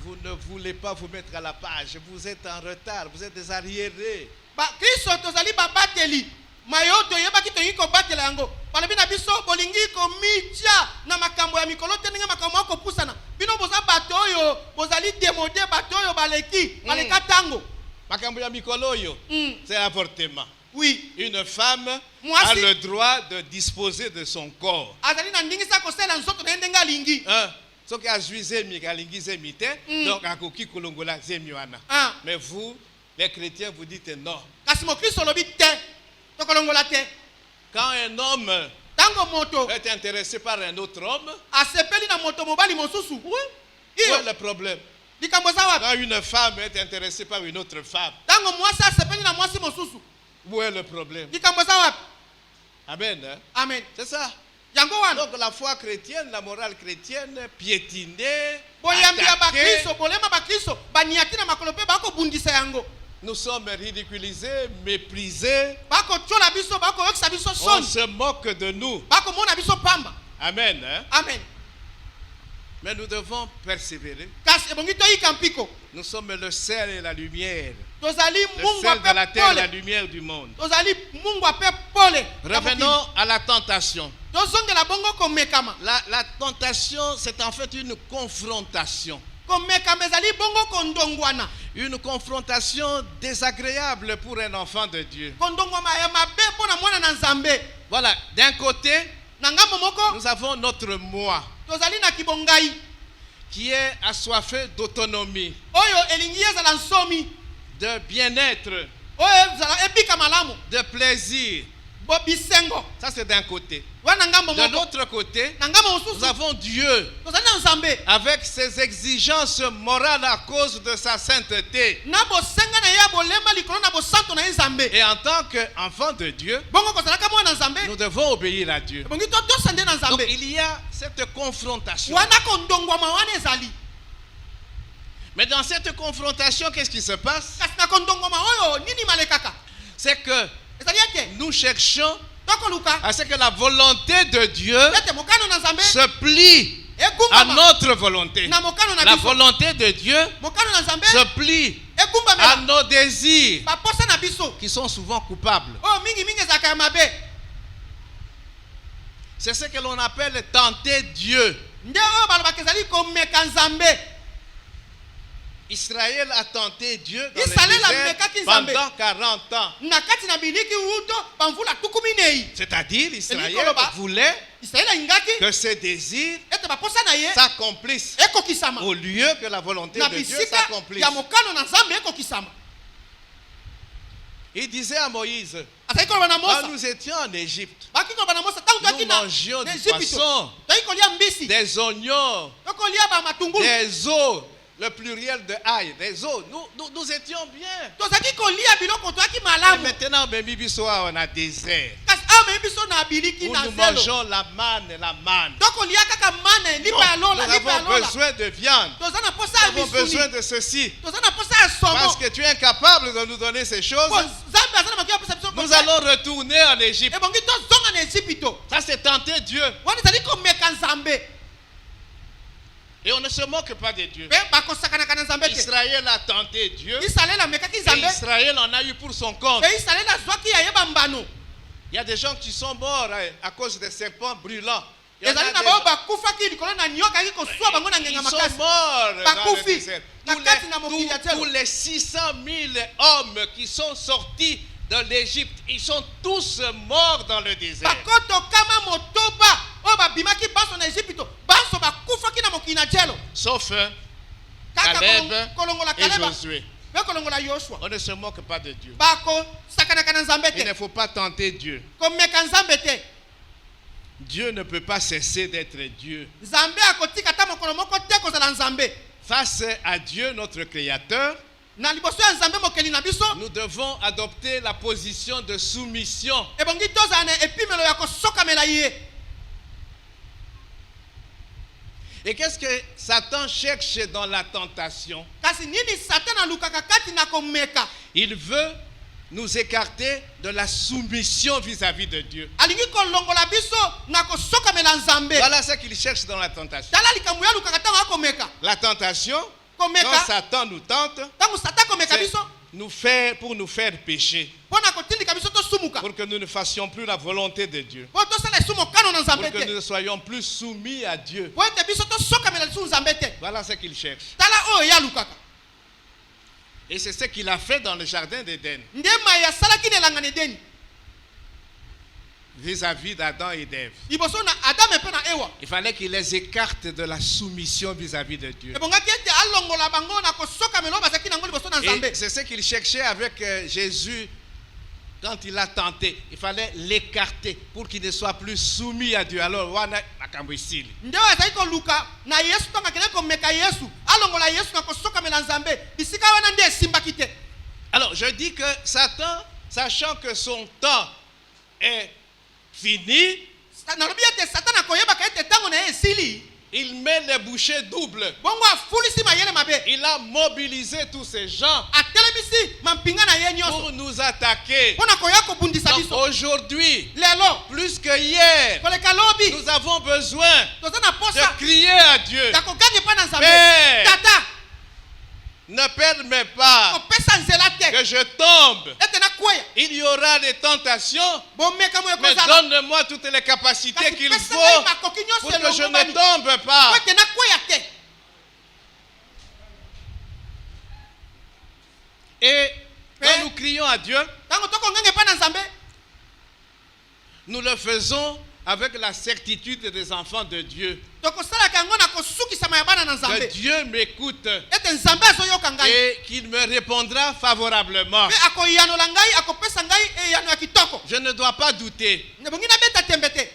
vous ne voulez pas vous mettre à la page. Vous êtes en retard. Vous êtes des arriérés. Bakristo tozali babateli. Mayo toyebaki toyiki kobatela yango. Balobi na biso bolingi komitia na makambo ya mikolo te ndenge makambo ya kopusana. Bino boza bato oyo bozali démodé bato oyo baleka tango. Makambo ya mikolo yo, c'est l'avortement. Oui. Une femme Moi, a si- le droit de disposer de son corps. Azali na ndingisa kosela nzoto na ndenga lingi. Soki azwi zemi kalingi zemi te, donc akoki kolongola zemi wana. Ah. Mais vous, les chrétiens, vous dites non. Kasi mokristo lobi te. Tokolongola te. Quand un homme Tango moto est intéressé par un autre homme, asepeli na moto mobali mosusu. où Iyo est le problème? likambo za wapi? Quand une femme est intéressée par une autre femme, Tango mwasi asepeli na mwasi mosusu. où est le problème? Likambo za wapi? Amen. Hein? Amen. C'est ça. Yango wana. Donc la foi chrétienne, la morale chrétienne, piétinée, Boyambi ya attaquée, bakristo, bolema bakristo, baniaki na makolo pe bako bundisa yango. nous sommes ridiculisés, méprisés, Bako tchola biso, bako yokisa biso on son. se moque de nous. Bako mona biso pamba. Amen. Hein? Amen. Mais nous devons persévérer. Kasi ebongi toyika mpiko. Nous sommes le sel et la lumière. Tozali Le mungu sel de la ape terre, la pole. lumière du monde. Tozali mungu ape pole. Revenons à la tentation. Tozongela bongo komekama. La tentation, c'est en fait une confrontation. Komekama ezali bongo kondongwana. Une confrontation désagréable pour un enfant de Dieu. Kondongwana ya mabe pona mwana na nzambe. Voilà, d'un côté, Na ngambo moko nous avons notre moi. tozali na kibongai. qui est assoiffé d'autonomie, oyo elingi ezala nsomi, de bien-être, oyo ezala ebika malamu, de plaisir. bo bisengo. Ça c'est d'un côté. Wana ngambo De moko. l'autre côté, Na ngambo nous mosusu avons Dieu tozali na Nzambe avec ses exigences morales à cause de sa sainteté. na bosenga na ye ya bolemba likolo na bosanto na ye Nzambe. Et en tant qu'enfant de Dieu, Bongo kozalaka mwana Nzambe nous devons obéir à Dieu. ebongi tosende na Donc Nzambe. il y a cette confrontation. Wana kondongwama wana ezali. Mais dans cette confrontation, qu'est-ce qui se passe? Kasi na kondongwama oyo nini malekaka C'est que ezali ete nous cherchons tokoluka à ce que la volonté de Dieu ete mokano na Nzambe se plie à egumbama notre volonté. na mokano na La biso. volonté de Dieu Mokano na Nzambe se plie à egumbamela nos désirs baposa na biso qui sont souvent coupables. oyo mingi ezalaka ya mabe. C'est ce que l'on appelle tenter Dieu. Nde oyo balobaka ezali komeka Nzambe. Israël a tenté Dieu dans le Israël a désert mekaki Nzambe. pendant 40 ans. Na kati na biliki uto bamvula tukumi nei. C'est-à-dire, Israël Elikoloba. voulait Israeli alingaki que ses désirs ete baposa na ye s'accomplissent ekokisama au lieu que la volonté na de Dieu bisika s'accomplisse. ya mokano na Nzambe ekokisama. Il disait à Moïse, Azali koloba na quand Mosa nous étions en Égypte, baki koloba na Mosa tangu nous toki na mangions du Egypte poisson, toki kolia mbisi des oignons, tokolia ba matungulu des os, le pluriel de ail, des os. Nous étions bien. tozaki kolia biloko toaki Et malamu maintenant, on a désert. kasi awa meyi biso na biliki Où na nous zelo mangeons la manne. tokolia kaka mana Non, lipa ya nous lola lipa ya avons lola besoin de viande. toza na posa Nous ya avons besoin misuni de ceci. toza na posa ya Parce somo que tu es incapable de nous donner ces choses. po Nzambe aza na makoki ya posa biso Nous allons retourner en Égypte. ebongi tozonga na Ejipito Ça, c'est tenter Dieu. wana ezali komeka Nzambe Et on ne se moque pas de Dieu. mpe bakosakanaka na Nzambe te. Israël a tenté Dieu. Israeli amekaki Et Nzambe Israël en a eu pour son compte. mpe Israeli azwaki ya ye bambano Il y a des gens qui sont morts à cause des serpents brûlants. Il y en a ezali na des bao gens- bakufaki likolo na nyoka aki kosuwa bango na Ils ngenga sont makasi morts dans le bakufi désert. na kati na mokili ya Tous telo les 600 000 hommes qui sont sortis de l'Égypte, ils sont tous morts dans le désert. bakoto kama motoba oyo babimaki banso na Ejipito banso bakufaki na mokili na jelo Sauf kaka Caleb kolongola et Kaleba Josué. mpe kolongola Yoshua On ne se moque pas de Dieu. bakosakanaka na Nzambe Il ne te faut pas tenter Dieu. komeka Nzambe te Dieu ne peut pas cesser d'être Dieu. Nzambe akotika ata mokolo moko te kozala Nzambe Face à Dieu, notre Créateur, na liboso ya Nzambe mokeli na biso nous devons adopter la position de soumission. ebongi tozala na epimelo ya kosokamela ye. Et qu'est-ce que Satan cherche dans la tentation? Kasi nini Satan alukaka kati na komeka Il veut nous écarter de la soumission vis-à-vis de Dieu. alingi kolongola biso na kosokamela Nzambe. Voilà ce qu'il cherche dans la tentation. Tala likambo ya lukaka ntango akomeka La tentation, quand komeka Satan nous tente, ntango Satan komeka c'est biso pour nous faire pécher, mpo na kotindika biso tosumuka pour que nous ne fassions plus la volonté de Dieu, mpo tosala esumu mokano na pour Nzambe que nous te ne soyons plus soumis à Dieu. mpo ete biso tosokamela lisusu Nzambe te. Voilà ce qu'il cherche. Tala oyo ye alukaka Et c'est ce qu'il a fait dans le jardin d'Éden, nde mai asalaki na elanga na Edeni vis-à-vis d'Adam et d'Ève. liboso na Adame mpe na Ewa Il fallait qu'il les écarte de la soumission vis-à-vis de Dieu. ebongaki ete alongola bango na kosokamela oyo bazalaki nango liboso na Nzambe. Et c'est ce qu'il cherchait avec Jésus quand il l'a tenté. Il fallait l'écarter pour qu'il ne soit plus soumis à Dieu. Alors, wana makambo isili. nde oyo azali koluka na Yesu ntango akendeki komeka Yesu alongola Yesu na kosokamela Nzambe bisika wana nde esimbaki te. Alors, je dis que Satan, sachant que son temps est fini, nalobi ete Satan akoyebaka ete ntango na ye esili il met les bouchées doubles. bongo afulisi mayele mabe Il a mobilisé tous ces gens atelemisi mampinga na ye nyonso pour nous attaquer. mpo na koya kobundisa Donc biso aujourd'hui, lelo plus que hier, koleka lobi nous avons besoin toza na de posa crier à Dieu. ya kogange mpa na Nzambe. Père. Tata Ne permets pas kopesa nzela te que je tombe. ete nakweya Il y aura des tentations, bomeka moyo mais kozala donne-moi toutes les capacités kasi qu'il pesa faut ngai makoki pour nyonso que je elongo ne bani tombe po pas. ete nakweya te. Et quand Père. nous crions à Dieu, ntango tokongange mpa na Nzambe nous le faisons avec la certitude des enfants de Dieu. tokosalaka yango na kosukisama ya bana na que Dieu m'écoute ete nzambe azoyoka ngai et qu'il me répondra favorablement. pe akoyanola ngai akopesa ngai eyano ya kitoko. Je ne dois pas douter. Nebongi nabeta tembe te.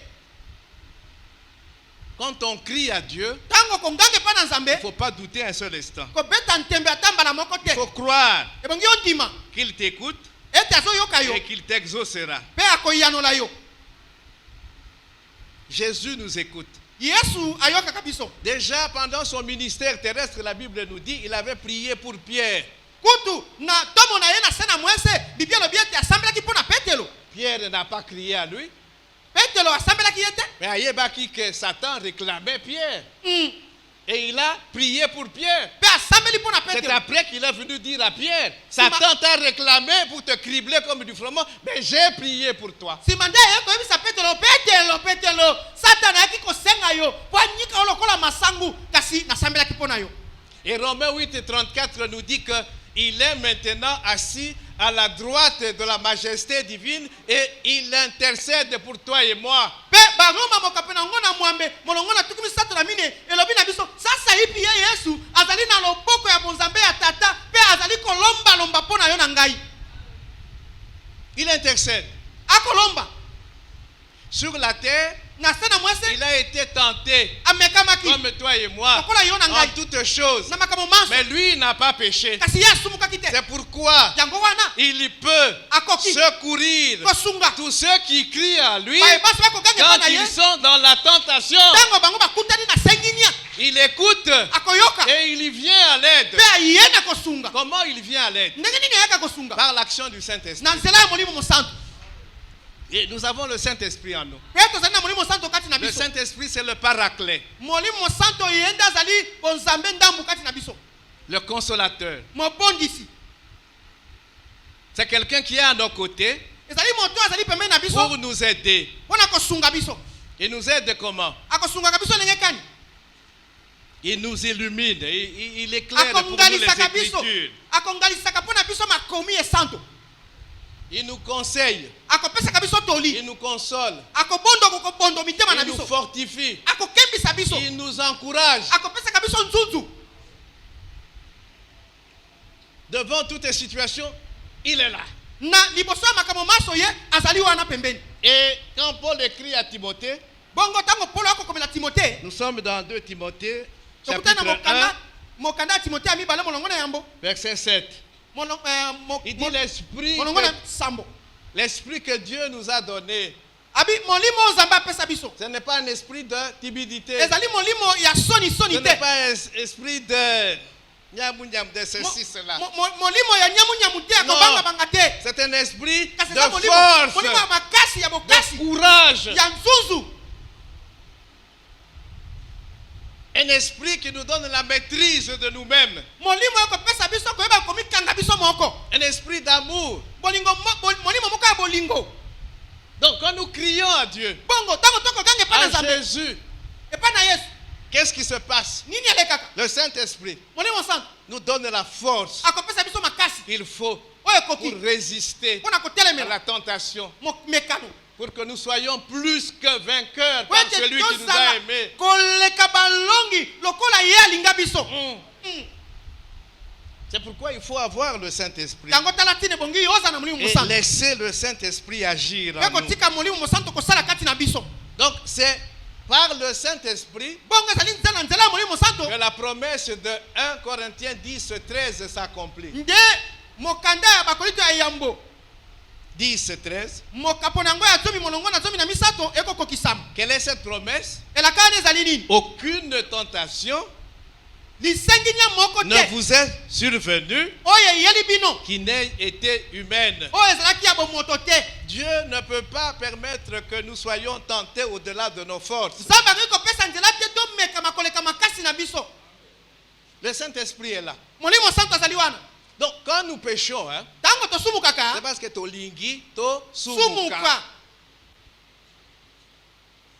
Quand on crie à Dieu, Tango kongange pa na nzambe il ne faut pas douter un seul instant. kobeta ntembe atamba na moko Il te. faut croire Ebongi ondima qu'il t'écoute ete azoyoka yo et qu'il t'exaucera. pe akoyanola yo. Jésus nous écoute. Yesu ayoka kabiso. Déjà pendant son ministère terrestre, la Bible nous dit, il avait prié pour Pierre. Kutu na tomo na ye na sena mwese biblia lo biete asambelaki pona Petelo. Pierre n'a pas crié à lui, Petelo asambelaki yete. mais ayebaki que Satan réclamait Pierre. Et il a prié pour Pierre. Pe asambeli pona C'est Petelo. après qu'il est venu dire à Pierre, Satan t'a réclamé pour te cribler comme du froment, mais j'ai prié pour toi. Simanda ye ko ebisa Petelo. Satan ayaki kosenga yo. Po anyika olokola masangu kasi nasambelaki pona yo. Et Romains 8:34 nous dit qu'il est maintenant assis à la droite de la majesté divine et il intercède pour toi et moi. Pe baroma mokapena ngona mwambe molongona tukumi sato na mine elobi na biso sasa ipi ye Yesu azali na loboko ya bonzambe ya tata pe azali kolomba lomba pona yo na ngai. Il intercède. Akolomba Sur la terre, na sena mwese il a été tenté amekamaki comme toi et moi lokola yo na en ngai toutes choses. na makambo manso Mais lui il n'a pas péché. kasi ye asumukaki te. C'est pourquoi Yango wana il peut akoki secourir kosunga tous ceux qui crient à lui baye basi bakogange quand pana ye ils sont dans la tentation. tango bango bakutani na senginia Il écoute akoyoka et il vient à l'aide. pe aye na kosunga. Comment il vient à l'aide? Ndenge nini ayaka kosunga Par l'action du Saint-Esprit. na nzela ya molimo mosantu. Et nous avons le Saint-Esprit en nous. Pe tozali na molimo mosantu kati na Le biso. Saint-Esprit, c'est le paraclet, Molimo mosantu yende azali bonzambe ndambu kati na biso. le consolateur. Mobondisi C'est quelqu'un qui est à nos côtés ezali moto azali pembeni na biso pour nous aider. mpona kosunga biso. Il nous aide comment? Akosungaka biso ndenge kani Il nous illumine, il éclaire pour nous les akongalisaka biso Écritures. akongalisaka mpona biso makomi esanto. Il nous conseille, Akopesaka biso toli il nous console, akobondo kobondo mitema na il nous biso fortifie, akokembisa biso il nous encourage. akopesaka biso nzunzu. Devant toutes les situations, il est là. Na liboso ya makambo maso ye azali wana pembeni. Et quand Paul écrit à Timothée, Bongo tango Paulo akokomela Timote nous sommes dans 2 Timothée, tokutana chapitre 1, mokanda ya Timote ya mibale molongo na yambo verset 7. Il dit molongo na sambo l'esprit que Dieu nous a donné, abi molimo nzambe apesa biso ce n'est pas un esprit de timidité, ezali molimo ya soni ce soni n'est te, pas un esprit de de ceci, cela. molimo ya nyamu te ya Non. kobanga te, C'est un esprit kasi de eza molimo force, ya makasi ya de bokasi courage, ya nzuzu, un esprit qui nous donne la maîtrise de nous-mêmes, molimo ya kopesa biso koyeba komikanga biso moko, un esprit d'amour. molimo moko ya bolingo. Donc quand nous crions à Dieu, Bongo tango tokogange epai na à nzambe Jésus, epai na Yesu qu'est-ce qui se passe? nini elekaka Le Saint-Esprit molimo santo nous donne la force akopesa biso makasi qu'il faut oyo pour ekoki résister mpona à kotelemela la tentation, mekano pour que nous soyons plus que vainqueurs po par ete celui qui nous a tozala aimés. koleka balongi lokola ye alinga biso. C'est pourquoi il faut avoir le Saint-Esprit Yango tala tine bongi oza na molimo et mosantu laisser le Saint-Esprit agir pe en nous. kotika molimo mosantu kosala kati na biso. Donc c'est par le Saint-Esprit Bongo ezali nzela nzela ya molimo mosantu que la promesse de 1 Corinthiens 10:13 s'accomplit. nde mokanda ya bakolinto ya yambo 10:13. mokapo na yango ya zomi molongo na zomi na misato ekokokisama. Quelle est cette promesse? elaka wana ezali nini? Aucune tentation lisenginya moko ne te vous est survenue oyo eyeli bino qui n'ait été humaine. oyo ezalaki ya bomoto te. Dieu ne peut pas permettre que nous soyons tentés au-delà de nos forces. nzambe akoki kopesa nzela te tomekama koleka makasi na biso. Le Saint-Esprit est là. molimo santu azali wana Donc quand nous péchons, ntango c'est tosumukaka parce que tolingi, to sumuka. sumuka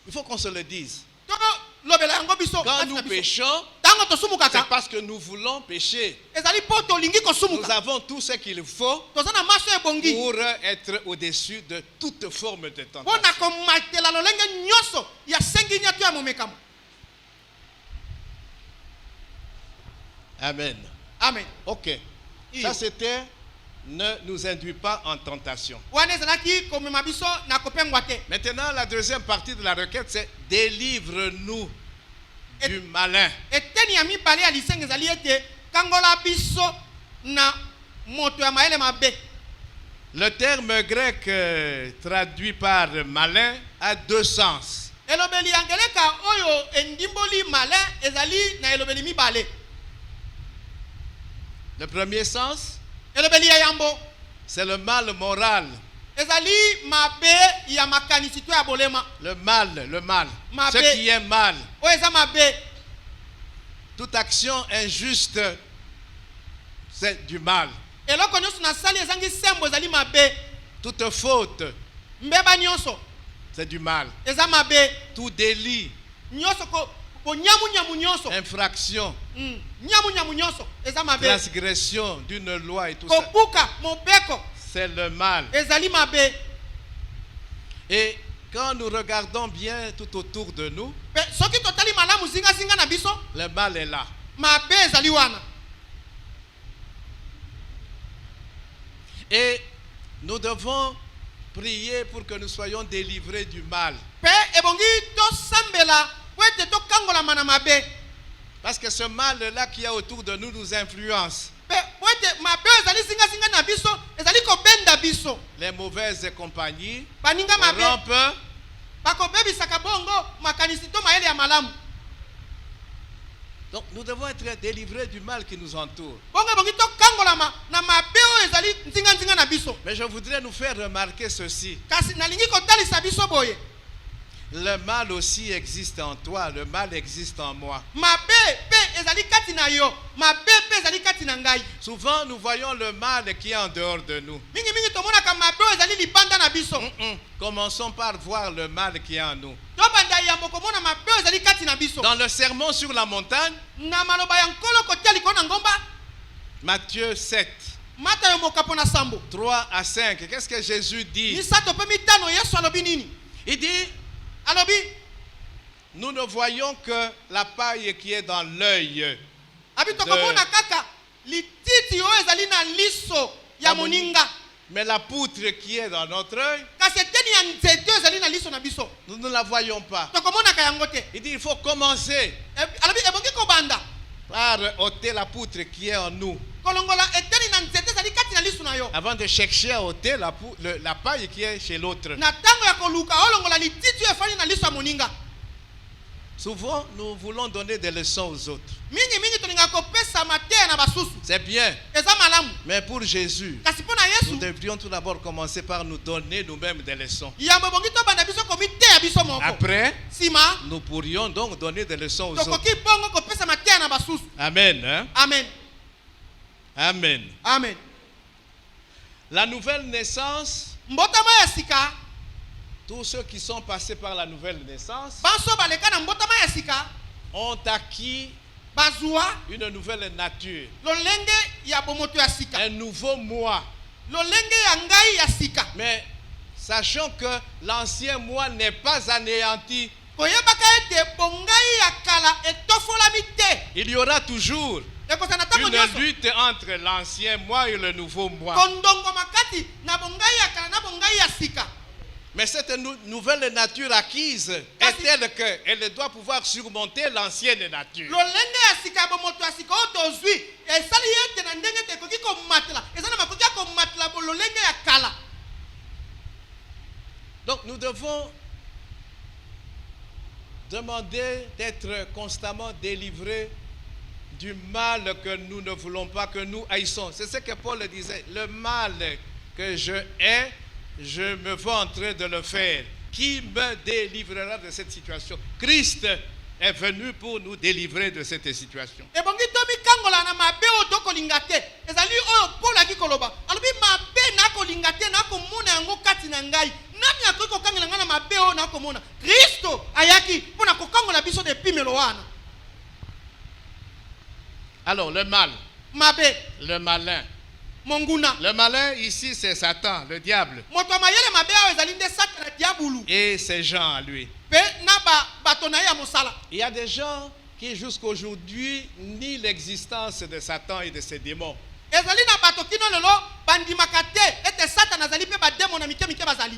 Il faut qu'on se le dise. tolobela yango biso Quand kati nous na biso. péchons, ntango c'est tosumukaka parce que nous voulons pécher. ezali mpo tolingi Nous kosumuka avons tout ce qu'il faut toza na maso ebongi pour être au-dessus de toute forme de mpo tentation. na komatela lolenge nyonso ya senginya to ya momekamo. Amen. Amen. Ok. Iyo. Ça c'était ne nous induis pas en tentation. wana ezalaki komema biso na kopengwa te. Maintenant, la deuxième partie de la requête, c'est délivre-nous du malin. eteni ya mibale ya lisenga ezali ete kangola biso na moto ya mayele mabe. Le terme grec traduit par malin a deux sens. elobeli ya ngeleka oyo endimboli malin ezali na elobeli mibale. Le premier sens, elobeli ya yambo c'est le mal moral. ezali mabe ya makanisi to ya bolema. Le mal. Mabe. Ce qui est mal. oyo eza mabe. Toute action injuste, c'est du mal. eloko nyonso nasali ezangi sembo ezali mabe. Toute faute, mbeba nyonso c'est du mal. eza mabe. Tout délit, nyonso konyamunyamu nyonso infraction, nyamunyamu nyonso eza mabe. transgression d'une loi et tout ça, kobuka mobeko c'est le mal. ezali mabe. Et quand nous regardons bien tout autour de nous, Pe soki totali malamu zingazinga na biso le mal est là. mabe ezali wana. Et nous devons prier pour que nous soyons délivrés du mal. Pe ebongi tosambela po ete tokangolama na mabe. Parce que ce mal-là qui est autour de nous nous influence. Pe po ete mabe ezali zingazinga na biso ezali kobenda biso. Les mauvaises compagnies baninga mabe corrompent. bakobebisaka bongo makanisi to mayele ya malamu. Donc nous devons être délivrés du mal qui nous entoure. bongo ebongi tokangolama na mabe oyo ezali nzinga na biso. Mais je voudrais nous faire remarquer ceci. kasi nalingi kotalisa biso boye Le mal aussi existe en toi, le mal existe en moi. mabe pe ezali kati na yo mabe pe ezali kati na ngai. Souvent nous voyons le mal qui est en dehors de nous. mingi tomonaka mabe oyo ezali libanda na biso. Commençons par voir le mal qui est en nous. tobanda yambo komona mabe oyo ezali kati na biso. Dans le sermon sur la montagne, na maloba ya nkolo kotia likolo na ngomba Matthieu 7, Matayo mokapo na sambo 3 à 5, qu'est-ce que Jésus dit? misato pe mitano yesu alobi nini? Il dit, alobi nous ne voyons que la paille qui est dans l'œil. abi tokomona kaka lititi oyo ezali na liso ya moninga Mais la poutre qui est dans notre œil, kasi eteni ya nzete oyo ezali na liso na biso nous ne la voyons pas. tokomonaka yango te. Il dit, il faut commencer alobi ebongi kobanda par ôter la poutre qui est en nous, kolongola eteni na nzete ezali kati na liso na yo avant de chercher à ôter la paille qui est chez l'autre. na ntango ya koluka olongola lititi oyo efali na liso ya moninga. Souvent, nous voulons donner des leçons aux autres. mingi tolingaka kopesa mateya na basusu C'est bien, eza malamu mais pour Jésus, kasi mpo na nous yesu devrions tout d'abord commencer par nous donner nous-mêmes des leçons. yambo ebongi tobanda biso komiteya biso moko. Après, nsima nous pourrions donc donner des leçons aux autres. tokoki bongo kopesa mateya na basusu. Amen. Hein? Amen. Amen. Amen. La nouvelle naissance, mbotama ya sika tous ceux qui sont passés par la nouvelle naissance baso baleka na mbotama ya sika ont acquis bazwa une nouvelle nature, lolenge ya bomoto ya sika un nouveau moi. lolenge ya ngai ya sika. Mais sachant que l'ancien moi n'est pas anéanti, koyebaka ete bongai ya kala etofolami te. il y aura toujours ekozala ntango une nyonso lutte entre l'ancien moi et le nouveau moi. kondongo makati na bongai ya kala na bongai ya sika. Mais cette nouvelle nature acquise est telle qu'elle doit pouvoir surmonter l'ancienne nature. lolenge ya sika ya bomoto ya sika oyo tozwi esali ete na ndenge te ekoki komatela eza na makoki ya komatela lolenge ya kala. Donc nous devons demander d'être constamment délivrés du mal que nous ne voulons pas, que nous haïssons. C'est ce que Paul disait. Le mal que je hais, je me vois en train de le faire. Qui me délivrera de cette situation? Christ est venu pour nous délivrer de cette situation. ebongi tomikangola na mabe oyo tokolinga te ezali oyo Paul aki koloba alobi mabe nakolinga te nakomona yango kati na ngai nani akoki kokangela ngai na mabe oyo nakomona. Kristo ayaki mpo na kokangola biso de epimelo wana. Alors le mal, mabe le malin. monguna Le malin ici c'est Satan, le diable, moto ya mayele mabe oyo ezali nde satana diabulu et ses gens à lui. pe na bato na ye ya mosala. Il y a des gens qui jusqu'aujourd'hui nie l'existence de Satan et de ses démons.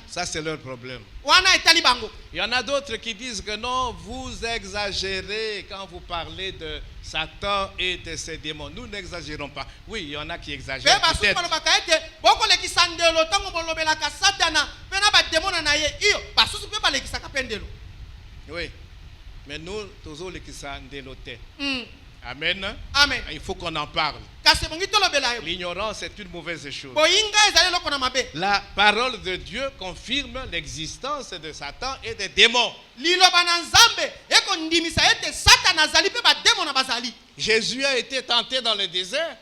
Ça, c'est leur problème. Il y en a d'autres qui disent que non, vous exagérez quand vous parlez de Satan et de ses démons. Nous n'exagérons pas. Oui, il y en a qui exagèrent peut-être. Oui, mais nous, tous les qui sont délotés. Amen. Amen. Il faut qu'on en parle. L'ignorance est une mauvaise chose. La parole de Dieu confirme l'existence de Satan et des démons. Jésus a été tenté dans le désert.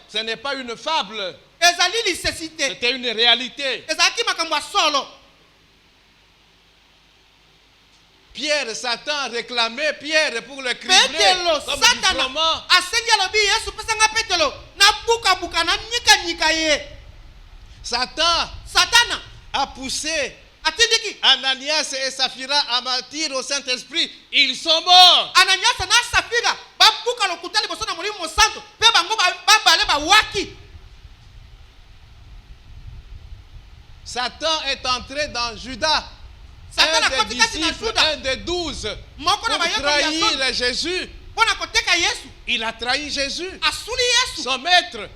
Ce n'est pas une fable. C'était une réalité. Pierre, Satan réclamait Pierre pour le cribler comme du froment. Satan a poussé Ananias et Saphira à mentir au Saint-Esprit. Ils sont morts. Satan est entré dans Judas, un des disciples, un des 12, pour trahir Jésus. Il a trahi Jésus, son maître.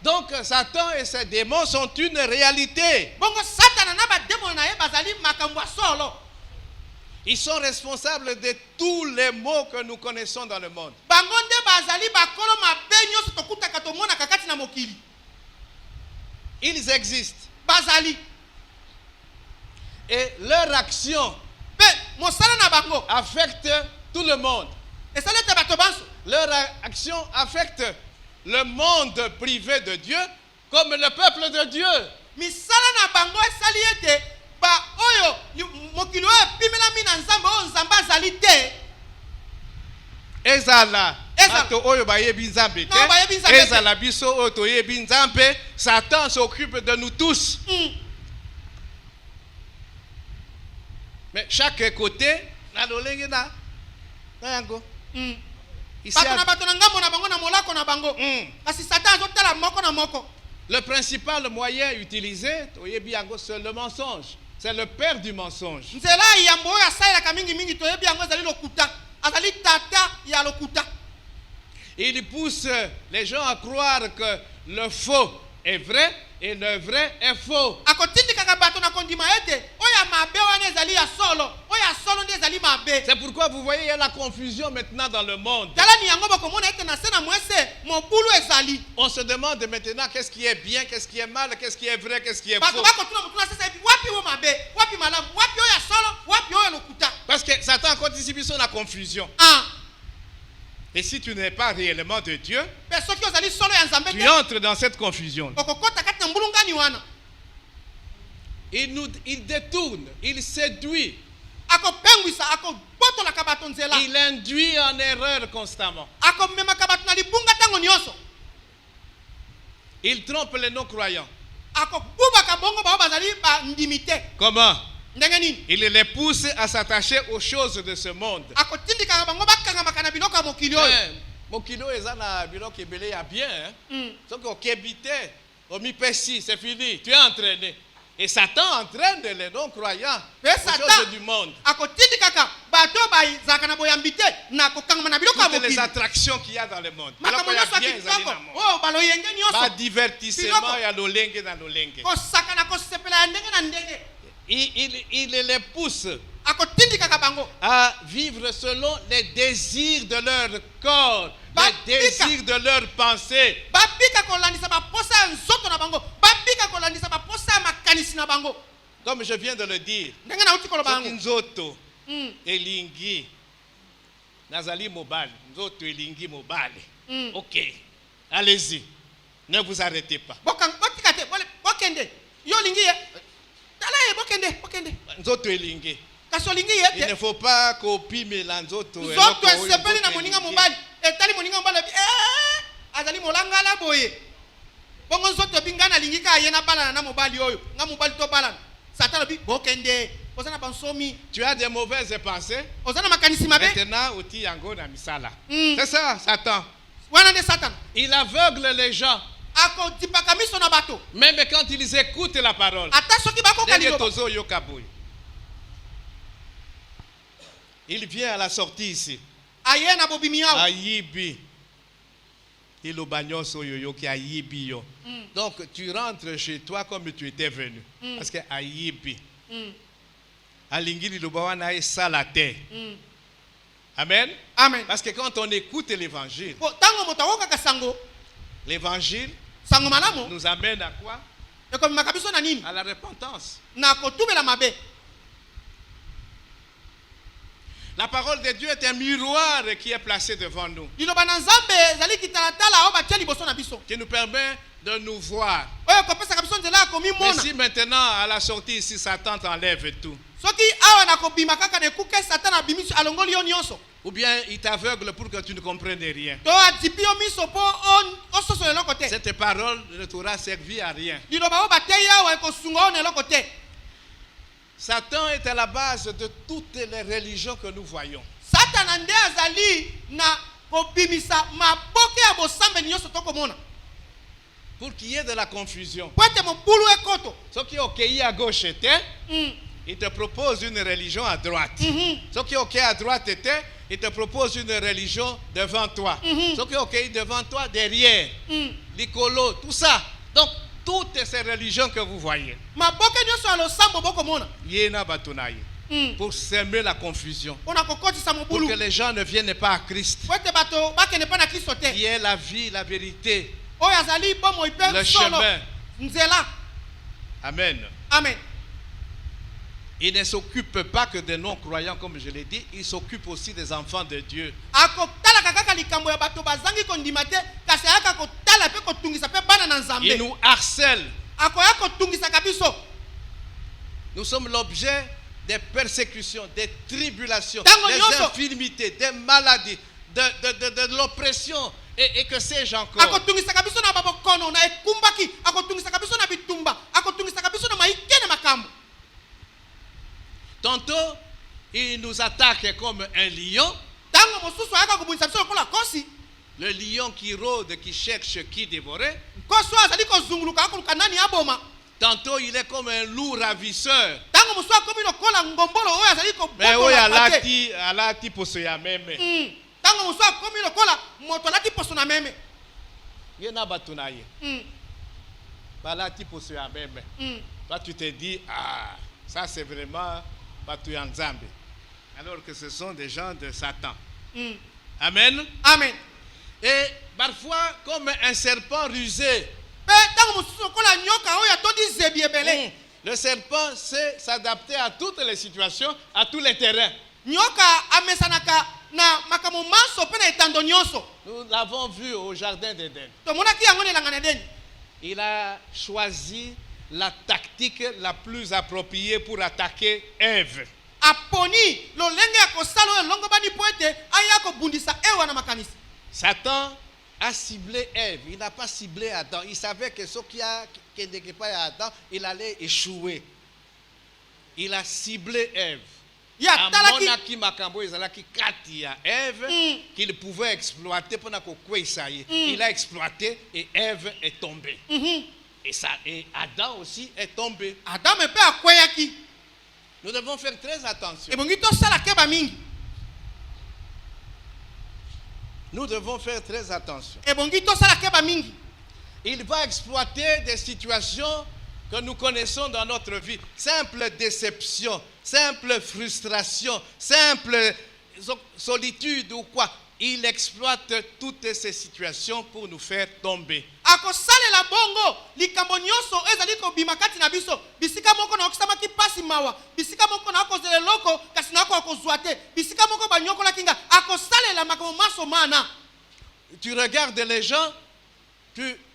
Donc Satan et ses démons sont une réalité. Ils sont responsables de tous les maux que nous connaissons dans le monde. Ils existent. Et leur action affecte tout le monde. Leur action affecte le monde privé de Dieu comme le peuple de Dieu. Ezala bato oyo bayebi nzambe te, ezala biso oyo toyebi nzambe. Satan s'occupe de nous tous. Mais chaque côté na lolenge na yango. Le principal moyen utilisé, c'est le mensonge. C'est le père du mensonge. Il pousse les gens à croire que le faux est vrai et le vrai est faux. C'est pourquoi vous voyez, il y a la confusion maintenant dans le monde. On se demande maintenant qu'est-ce qui est bien, qu'est-ce qui est mal, qu'est-ce qui est vrai, qu'est-ce qui est faux. Parce que Satan continue sur la confusion. Et si tu n'es pas réellement de Dieu, tu entres dans cette confusion. Il détourne, il séduit. Il induit en erreur constamment. Il trompe les non-croyants. Comment? Il les pousse à s'attacher aux choses de ce monde. Mokilo ezana biloko ebele ya bien. Donc au kebite, au mipesi, c'est fini. Tu es entraîné. Et Satan entraîne les non-croyants aux choses du monde. Toutes les attractions qu'il y a dans le monde. Divertissement, il y a l'olenge dans l'olenge. Il les pousse à vivre selon les désirs de leur corps, les désirs de leur pensée. Comme je viens de le dire, Nzoto, Elingi, Nazali Mobali, Nzoto, Elingi, Mobali. Ok, allez-y, ne vous arrêtez pas. Nzoto Elingi. Il ne faut pas copier Melanzoto. ozana bansomi, Tu as des mauvaises pensées. ozana makanisi mabe. Maintenant, oti yango na misala. C'est ça, Satan. Wana nde Satan. Il aveugle les gens. Ako dipaka miso na bato. Même quand ils écoutent la parole. Ata soki bako Dès que kaliloba. tozo yoka boy. Il vient à la sortie ici. Aye na bobimi yao. Ayibi. Il obanyoso yoyo ki ayibi yo. Donc tu rentres chez toi comme tu étais venu. Parce que ayibi. Alingili lobawana e salate. Amen. Amen. Parce que quand on écoute l'évangile, Po tango motawoka kasango. l'évangile Sango malamu. nous amène à quoi? Eko makabiso na nini? À la repentance. Na kotumela mabe. La parole de Dieu est un miroir qui est placé devant nous, Liloba na Nzambe ezali kitalatala o batia liboso na biso. qui nous permet de nous voir. Oyo kopesa kabiso nzela komi Mais mona. si maintenant, à la sortie ici, Satan t'enlève tout, Soki awa na kobima kaka na ekuke Satan abimisi alongoli yo nyonso. ou bien il t'aveugle pour que tu ne comprennes rien, To adipi yo miso po ososo eloko te. cette parole ne t'aura servi à rien. Liloba o batei awa ekosunga o na eloko te. Satan est à la base de toutes les religions que nous voyons. Satan nde azali na kobimisa maboke ya bosambe nyonso tokomona. Pour qu'il y ait de la confusion. Po ete mobulu ekoto. Ceux qui ont OK à gauche étaient, il te propose une religion à droite. Ceux qui ont OK à droite étaient, il te propose une religion devant toi. Ceux qui ont OK devant toi, derrière. L'icolo, tout ça. Donc, toutes ces religions que vous voyez, Maboke nyonso ya losambo bokomona. yena batonaye, pour semer la confusion, Pona kokotisa pour mobulu. que les gens ne viennent pas à Christ, Po ete bato bakende pa na Kristo te. qui est la vie, la vérité, Oyo azali bomo ipe le solo. chemin. Nzela. Amen. Amen. Il ne s'occupe pas que des non-croyants, comme je l'ai dit, il s'occupe aussi des enfants de Dieu. Akotalaka kaka likambo ya bato bazangi kondima te kasi ayaka kotala pe kotungisa pe bana na Il Nzambe. nous harcèle. Akoya kotungisa kabiso. Nous sommes l'objet des persécutions, des tribulations, Tango des nyonso. infirmités, des maladies, de l'oppression et que sais-je encore. Akotungisa kabiso na babokono na ekumbaki. Akotungisa kabiso na bitumba. Akotungisa kabiso na maikene makambo. Tantôt, il nous attaque comme un lion, Tango mosusu ayaka kobundisa biso lokola kosi. le lion qui rôde, qui cherche qui dévorer. Kosi azali kozunguluka akoluka nani aboma. Tantôt, il est comme un loup ravisseur. Tango mosusu akomi lokola ngombolo oyo azali Mais oui, kobotola pate. alati poso ya meme. Tango mosusu akomi lokola moto alati poso na meme. Yena batunaye. Balati poso ya meme. Toi, tu te dis, ah, ça c'est vraiment Batuyan Nzambe. Alors que ce sont des gens de Satan. Amen. Amen. Et parfois, comme un serpent rusé, Pe tango mosusu lokola nyoka oyo atondi zebi ebele. le serpent sait s'adapter à toutes les situations, à tous les terrains. Nyoka amesanaka na makambo manso pe na etando nyonso. Nous l'avons vu au jardin d'Éden. Tomonaki yango na elanga na Edeni. Il a choisi la tactique la plus appropriée pour attaquer Ève. Aponi lolenge ya kosala oyo longo bani po ete aya kobundisa ewa na makanisi. Satan a ciblé Ève. Il n'a pas ciblé Adam. Il savait que ce qui n'était pas Adam, il allait échouer. Il a ciblé Ève. Ya talaki Amonaki makambo ezalaki kati ya Ève qu'il pouvait exploiter pendant kokwesa ye. Il a exploité et Ève est tombée. Et Adam aussi est tombé. Adam pe akweyaki. Nous devons faire très attention. Ebongi tosala keba mingi. Nous devons faire très attention. Ebongi tosala keba mingi. Il va exploiter des situations que nous connaissons dans notre vie. Simple déception, simple frustration, simple solitude ou quoi. Il exploite toutes ces situations pour nous faire tomber. Akosalela bongo likambo nyonso ezali kobima kati na biso. Bisika moko na okisamaki pasi mawa. Bisika moko na okozela loko kasi na okozwa te. Bisika moko banyokola kinga. Akosalela makambo maso mana. Tu regardes les gens,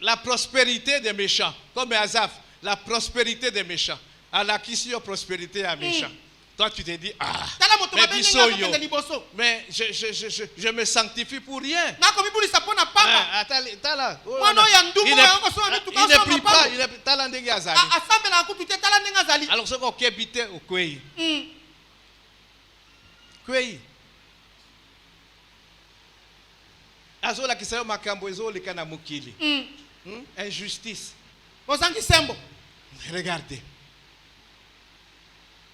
la prospérité des méchants, comme Azaf, la prospérité des méchants. À la question prospérité à méchants. Toi, tu te dis, ah, tala moto mais mabe ndenge biso yo. azokende liboso Mais je me sanctifie pour rien. nakomibulisa mpo na pamba mwana oyo ya ndumbu oyo akosoma mituka Il ne osoma prie pas, mapango il est tala ndenge azali. asambelaka kutu te tala ndenge azali Alors ce qu'on kebite au kwei. Kwei. Azola kisayo makambo ezoleka na mukili. Injustice. ozangi sembo Regardez.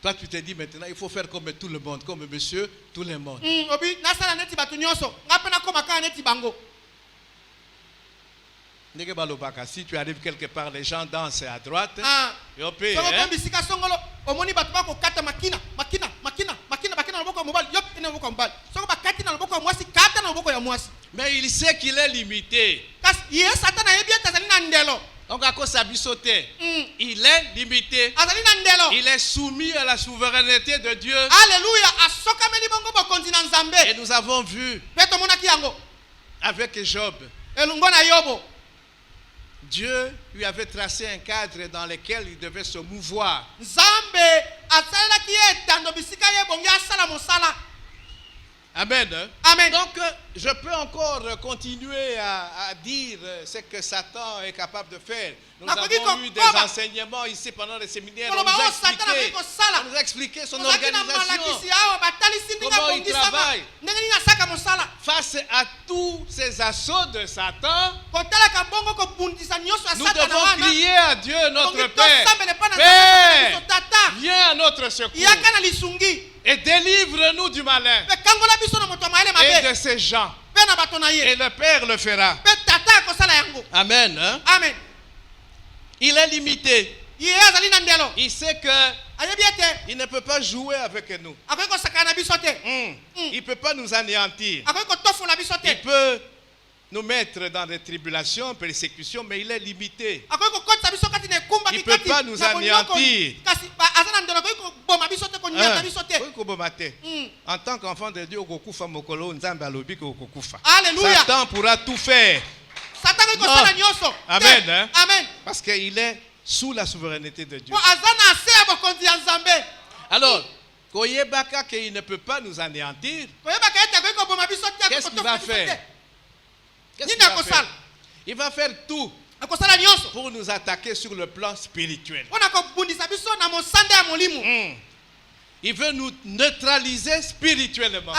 Toi tu te dis maintenant il faut faire comme tout le monde, comme monsieur tout le monde. obi nasala neti bato nyonso nga mpe nakoma kaka neti bango Ndenge balobaka, si tu arrives quelque part, les gens dansent à droite. Yopé. soko kombi sika songolo omoni bato bakokata makina bakina na loboko ya mobali yop ina loboko ya mobali soko bakati na loboko ya mwasi kata na loboko ya mwasi Mais il sait qu'il est limité. kasi ye satana ayebi ete azali na ndelo Donc à cause de sauter, il est limité. azali na ndelo Il est soumis à la souveraineté de Dieu. Alléluia asokameli bongo bokonzi na nzambe Et nous avons vu mpe tomonaki yango avec Job, elongo na yobo Dieu lui avait tracé un cadre dans lequel il devait se mouvoir. nzambe asalelaki ye etando bisika ye bongi asala mosala Amen. Amen. Donc, je peux encore continuer à dire ce que Satan est capable de faire. Nous avons eu des enseignements ici pendant les séminaires. On nous a expliqué son organisation, comment il travaille. Face à tous ces assauts de Satan, nous devons crier à Dieu, notre Père. Père, viens à notre secours. Et délivre-nous du malin et de ces gens. Et le Père le fera. Amen. Hein? Amen. Il est limité. Il sait que il ne peut pas jouer avec nous. Il ne peut pas nous anéantir. Il peut nous mettre dans des tribulations, persécutions, mais il est limité. Il ne peut pas nous anéantir. En tant qu'enfant de Dieu, Satan pourra tout faire. Non. Amen. Hein? Amen. Parce qu'il est sous la souveraineté de Dieu. Alors, Koyebaka qu'il ne peut pas nous anéantir, qu'est-ce qu'il va faire? Qu'est-ce qu'il va faire? Il va faire tout pour nous attaquer sur le plan spirituel. Il veut nous neutraliser spirituellement.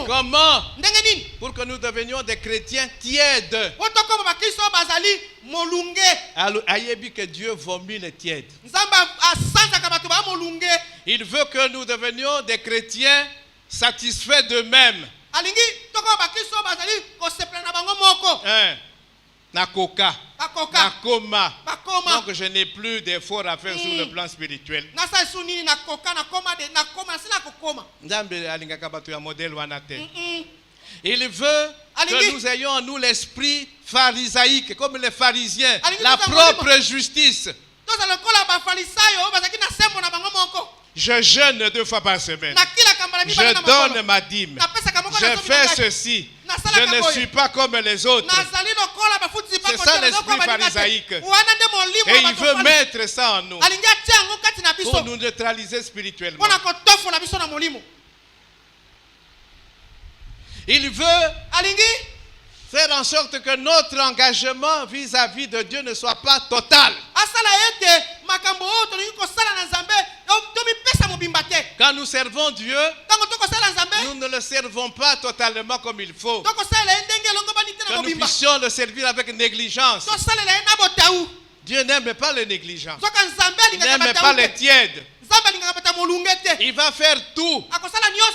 Comment? Pour que nous devenions des chrétiens tièdes. Ayebi que Dieu vomit les tièdes. Il veut que nous devenions des chrétiens satisfaits d'eux-mêmes. Nakoka. Nakoma. Donc je n'ai plus d'efforts à faire sur le plan spirituel. Il veut que nous ayons en nous l'esprit pharisaïque, comme les pharisiens, la propre justice. Je jeûne 2 fois par semaine. Je donne ma dîme. Je fais ceci. Je ne suis pas comme les autres. C'est ça l'esprit pharisaïque. Et il veut mettre ça en nous pour nous neutraliser spirituellement. Il veut faire en sorte que notre engagement vis-à-vis de Dieu ne soit pas total. Quand nous servons Dieu, nous ne le servons pas totalement comme il faut. Que nous puissions le servir avec négligence. Dieu n'aime pas les négligents. Il n'aime pas les tièdes. Il va faire tout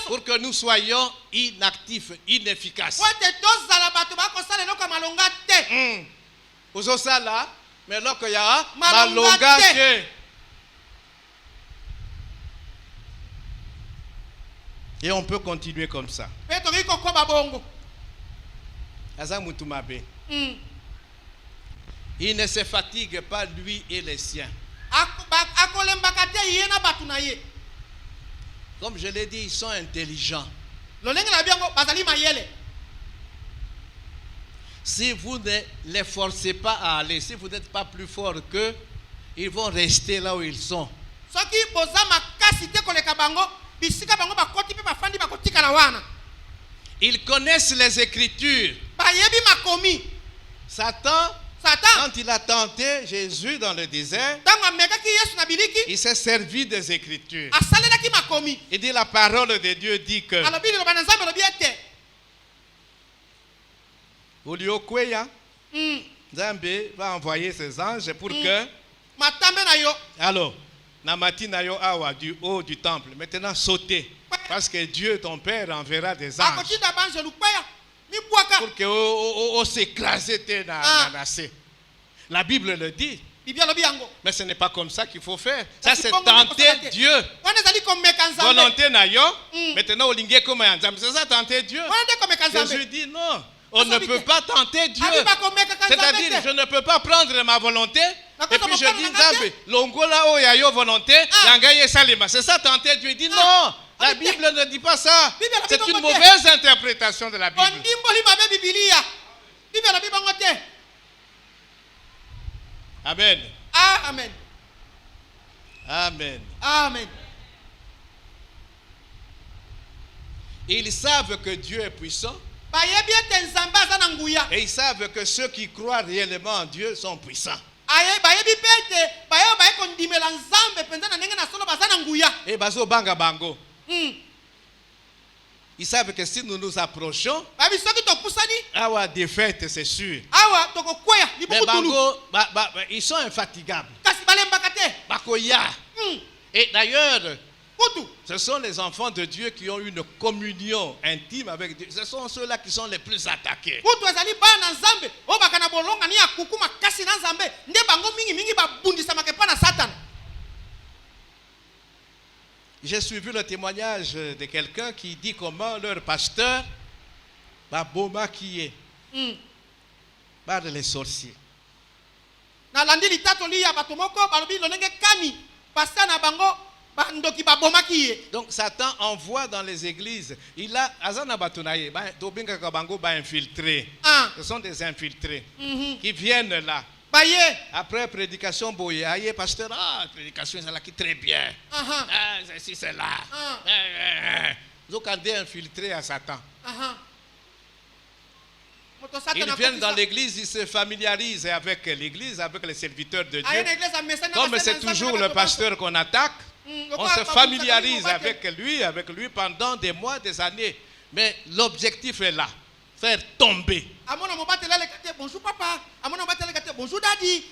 pour que nous soyons inactifs, inefficaces. Uzosala, mais là qu'il y a malonga ke. Et on peut continuer comme ça. Azamutumabe. Il ne se fatigue pas, lui et les siens. Comme je l'ai dit, ils sont intelligents. Si vous ne les forcez pas à aller, si vous n'êtes pas plus fort qu'eux, ils vont rester là où ils sont. makasi te koleka bango bisika bango bakoti pe bafandi bakotikala wana. Ils connaissent les Écritures. Bayebi makomi. Satan, quand il a tenté Jésus dans le désert, il s'est servi des Écritures. Il dit la parole de Dieu dit que Nzambe va envoyer ses anges pour que alors Namatinayo awa du haut du temple maintenant sauter parce que Dieu ton père enverra des anges pour que s'écraser la Bible le dit. Mais ce n'est pas comme ça qu'il faut faire. Ça c'est tenter Dieu. Volonté nayo. Maintenant olingue comme Nzambe. C'est ça tenter Dieu. Jésus dit non. On ne peut pas tenter Dieu. C'est-à-dire, je ne peux pas prendre ma volonté. Et puis je dis, Nzambe, longola o yayo volonté, yangaye salima. C'est ça tenter Dieu. Il dit non. La Bible ne dit pas ça. C'est une mauvaise interprétation de la Bible. Amen. Amen. Amen. Amen. Ils savent que Dieu est puissant. Et ils savent que ceux qui croient réellement en Dieu sont puissants. Et bazo banga bango. Ils savent que si nous nous approchons, awa défaite c'est sûr. Mais bango, ils sont infatigables. Bakoya. Et d'ailleurs, ce sont les enfants de Dieu qui ont une communion intime avec Dieu. Ce sont ceux-là qui sont les plus attaqués. J'ai suivi le témoignage de quelqu'un qui dit comment leur pasteur va maquiller par les sorciers. Donc Satan envoie dans les églises. Il a azana batunaye ba dobinga kabango ba infiltrés. Ce sont des infiltrés qui viennent là. Après prédication boye, aye pasteur, prédication c'est là qui très bien. C'est c'est là. Donc on est infiltré à Satan. Ils viennent dans l'église, ils se familiarisent avec l'église, avec les serviteurs de Dieu. Comme c'est toujours le pasteur qu'on attaque, on se familiarise avec lui pendant des mois, des années. Mais l'objectif est là, faire tomber. Bonjour papa, bonjour daddy,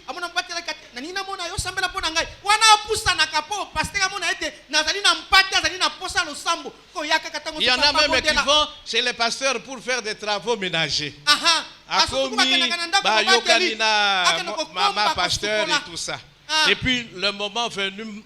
il y en a même qui vont chez les pasteurs pour faire des travaux ménagers. Maman pasteur et tout ça. Et puis le moment venu,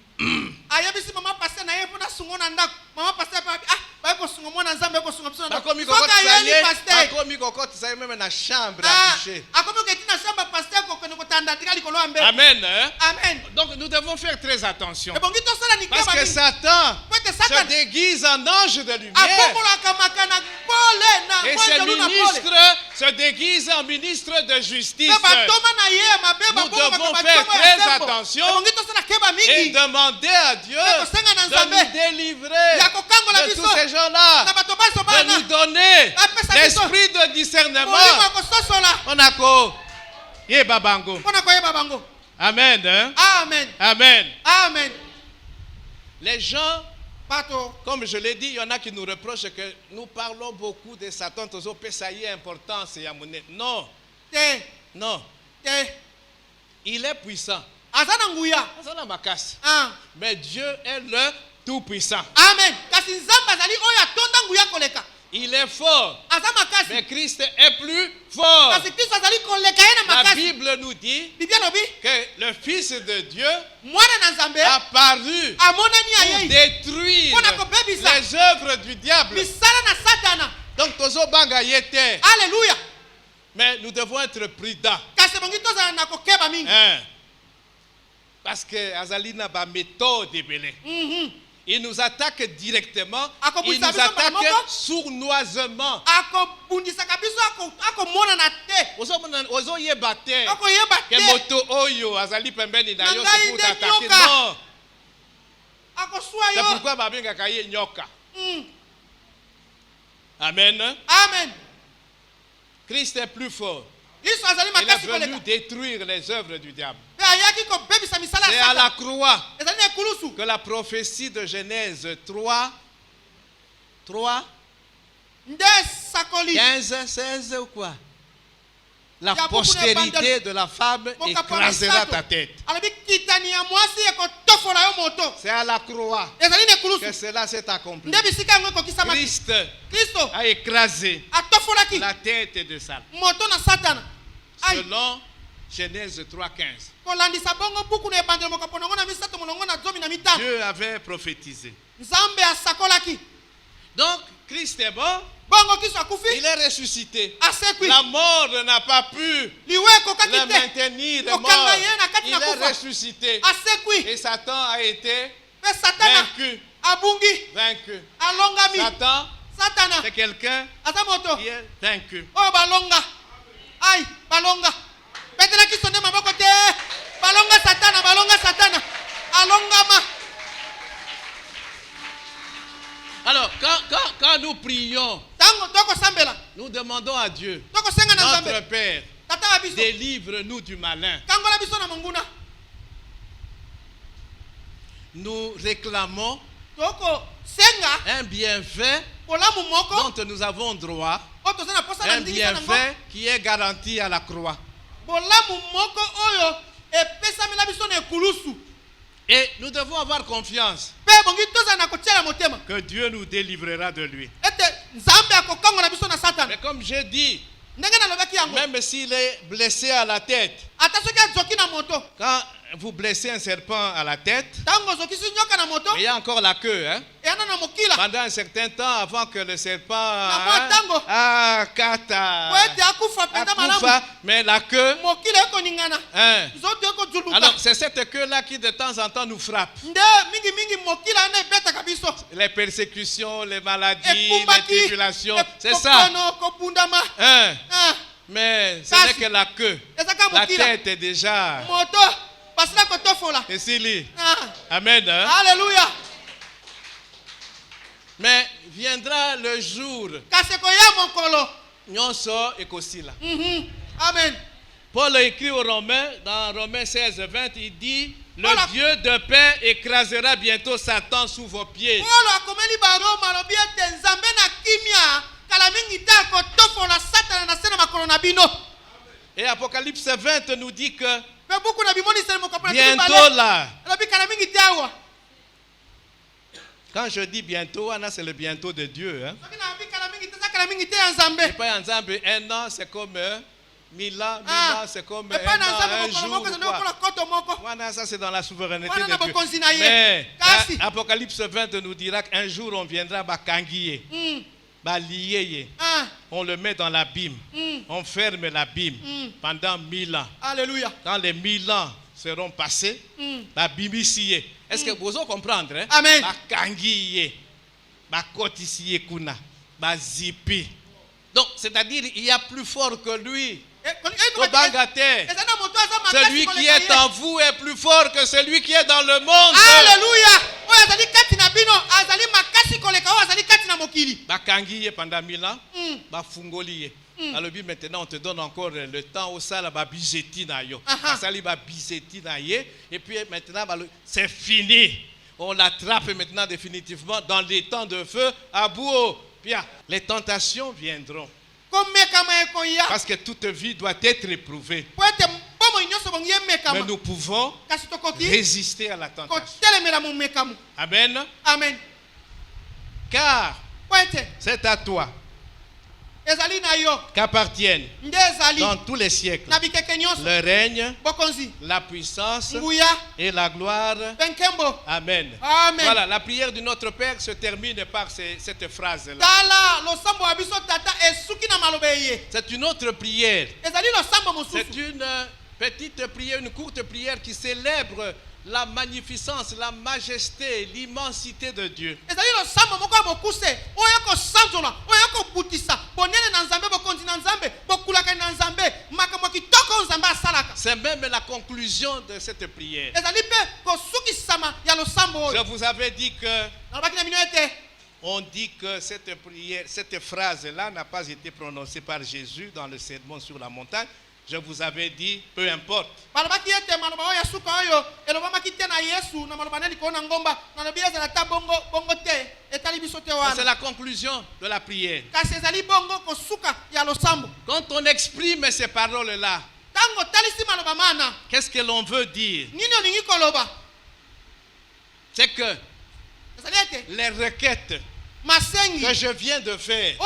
Amen. Amen. Donc nous devons faire très attention. Parce que Satan se déguise en ange de lumière. Et ses ministres se déguisent en ministres de justice. Nous devons faire très attention et demander à Dieu de nous délivrer de tous ces gens-là, de nous donner l'esprit de discernement. Amen. Amen. Amen. Amen. Les gens, comme je l'ai dit, il y en a qui nous reprochent que nous parlons beaucoup de Satan. Ça y est importance. Non. Non. Il est puissant. Mais Dieu est le Tout-Puissant. Amen. Il est fort. Mais Christ est plus fort. La Bible nous dit que le Fils de Dieu a paru pour détruire les œuvres du diable. Donc, Alléluia. Mais nous devons être prudents. Parce que Azalina ba méthode belé. Il nous attaque directement. Il nous attaque sournoisement. akosua C'est yo. pourquoi babenga kaye nyoka. Amen. Amen. Christ est plus fort. Yesu azali Il est makasi venu koleka. détruire les œuvres du diable. Pe ayaki kobebisa misala C'est ya à la Satan. croix Ezali na ekulusu. que la prophétie de Genèse 3, Nde sakoli. 15, 16 ou quoi? La Il y a beaucoup postérité de la femme écrasera ta tête. Alabi kitani ya mwasi ekotofola yo moto. C'est à la croix Ezali na que ekulusu. cela s'est accompli. Nde bisika yango ekokisama. Christ Kristo a écrasé atofolaki la tête de Satan. moto na Satana. Ai. Selon Genèse 3,15. Kolandisa bongo buku na ebandelo mokaponongo na misato monongo na zomi na mitano. Dieu avait prophétisé. Nzambe asakolaki. Donc, Christ est bon, Bongo kiso akufi. il est ressuscité. Asekwi. La mort n'a pas pu Liwe kokaki le te. maintenir mort. Okanga ye na kati Il na est kufa. ressuscité. Asekwi. Et Satan a été Pe Satana vaincu. abungi. Vaincu. Alongami. Satan, Satana. c'est quelqu'un Ata moto. qui est vaincu. Oh balonga. Ai balonga. Petela kiso nde maboko te. Balonga Satana, balonga Satana. Alongama. Alors, quand nous prions, Tango toko sambela. nous demandons à Dieu, Toko senga na notre Nzambe. Père, Tata wa biso. délivre-nous du malin. Kangola biso na monguna. Nous réclamons Toko senga un bienfait olamu moko. dont nous avons droit, Oto sana posa na un ndingisa nango. bienfait qui est garanti à la croix. Bolamu moko oyo epesamela biso na ekulusu. Et nous devons avoir confiance Pe bongi toza na kotiela motema. que Dieu nous délivrera de lui. Ete Nzambe akokangola biso na Satana. Mais comme j'ai dit, Ndenge na lobaki yango. même s'il est blessé à la tête, Ata soki azoki na moto. quand vous blessez un serpent à la tête, Tango zokisi nyoka na moto. il y a encore la queue. Hein? E ana na mokila. Pendant un certain temps, avant que le serpent mwa tango. kata, Po ete akufa penza malamu. akufa, mais la queue, Mokila ekoningana. hein. Nzoto ekozuluka. Alors c'est cette queue-là qui de temps en temps nous frappe. Nde mingi mingi mokila ana ebetaka biso. Les persécutions, les maladies, les Ekumbaki. tribulations, c'est ça. Ekokono, kobundama. Hein? Ah, Mais ce Kasi. n'est que la queue. ezaka La mokila. tête est déjà. Moto basila kotofola. Et Sili. Ah, Amen. Hein? Alléluia. Mais viendra le jour. Kasi koya mokolo. Nyonso ekosila. Amen. Paul écrit aux Romains, dans Romains 16, 20, il dit, le Paul a- Dieu de paix écrasera bientôt Satan sous vos pieds. Polo akomeli baroma alobi ete Nzambe na kimia kala mingi te akotofola Satana na se na makolo na bino. Et Apocalypse 20 nous dit que Pe buku na bimoniseli mokapola bientôt là, alobi kala mingi te awa. quand je dis bientôt, Anna, c'est le bientôt de Dieu. Hein? Soki na lobi kala mingi te eza kala mingi te ya Nzambe. Et pas en Zambie, un an, c'est comme 1000 ans, 1000 Ah, ans, c'est comme epai na un an, Nzambe un mokolo jour. moko ezali Quoi. lokola koto moko. Voilà, ça c'est dans la souveraineté Wana na de Dieu. bokonzi na ye. Mais Kasi. Apocalypse 20 nous dira qu'un jour on viendra bakangiye, baliye, Ah, on le met dans l'abîme, on ferme l'abîme pendant 1000 ans. Alléluia. Quand les 1000 ans seront passés, babimisiye. Est-ce que vous comprenez? Hein? Amen. Bakangiye, bakotisiye kuna, bazipi. Donc, c'est-à-dire il y a plus fort que lui. Tobangate. Eza na moto aza makasi Celui qui koleka est ye. en vous est plus fort que celui qui est dans le monde. Alléluia. Oyo azali kati na bino azali makasi koleka oyo azali kati na mokili. Bakangi ye pendant 1000 ans, bafungoli ye. Alobi maintenant on te donne encore le temps au sala babizeti na yo. Aha. Asali babizeti na ye et puis maintenant c'est fini. On l'attrape maintenant définitivement dans les temps de feu à Bouo. Bien, les tentations viendront Komekama ekoya. parce que toute vie doit être éprouvée. Po ete bomo nyonso bongi Mais emekama. nous pouvons Kasi tokoki résister à la tentation. kotelemela momekamu. Amen. Amen. Car Po ete c'est à toi ezali na yo qu'appartiennent nde ezali dans tous les siècles na bikeke nyonso le règne, bokonzi la puissance nguya et la gloire. mpe nkembo. Amen. Amen. Voilà, la prière de notre Père se termine par cette phrase-là. tala losambo ya biso tata esuki na maloba eye. C'est une autre prière. Ezali losambo C'est mosusu. une petite prière, une courte prière qui célèbre la magnificence, la majesté, l'immensité de Dieu. ezali losambo moko ya bokuse oyo ekosanzola oyo ekobutisa bonene na Nzambe bokonzi na Nzambe bokulaka na Nzambe makambo ya kitoko oyo Nzambe asalaka. C'est même la conclusion de cette prière. ezali mpe kosukisa Je vous avais dit que on dit que cette prière, cette phrase-là n'a pas été prononcée par Jésus dans le sermon sur la montagne. Je vous avais dit, peu importe. C'est la conclusion de la prière. Quand on exprime ces paroles-là, qu'est-ce que l'on veut dire? C'est que les requêtes que je viens de faire,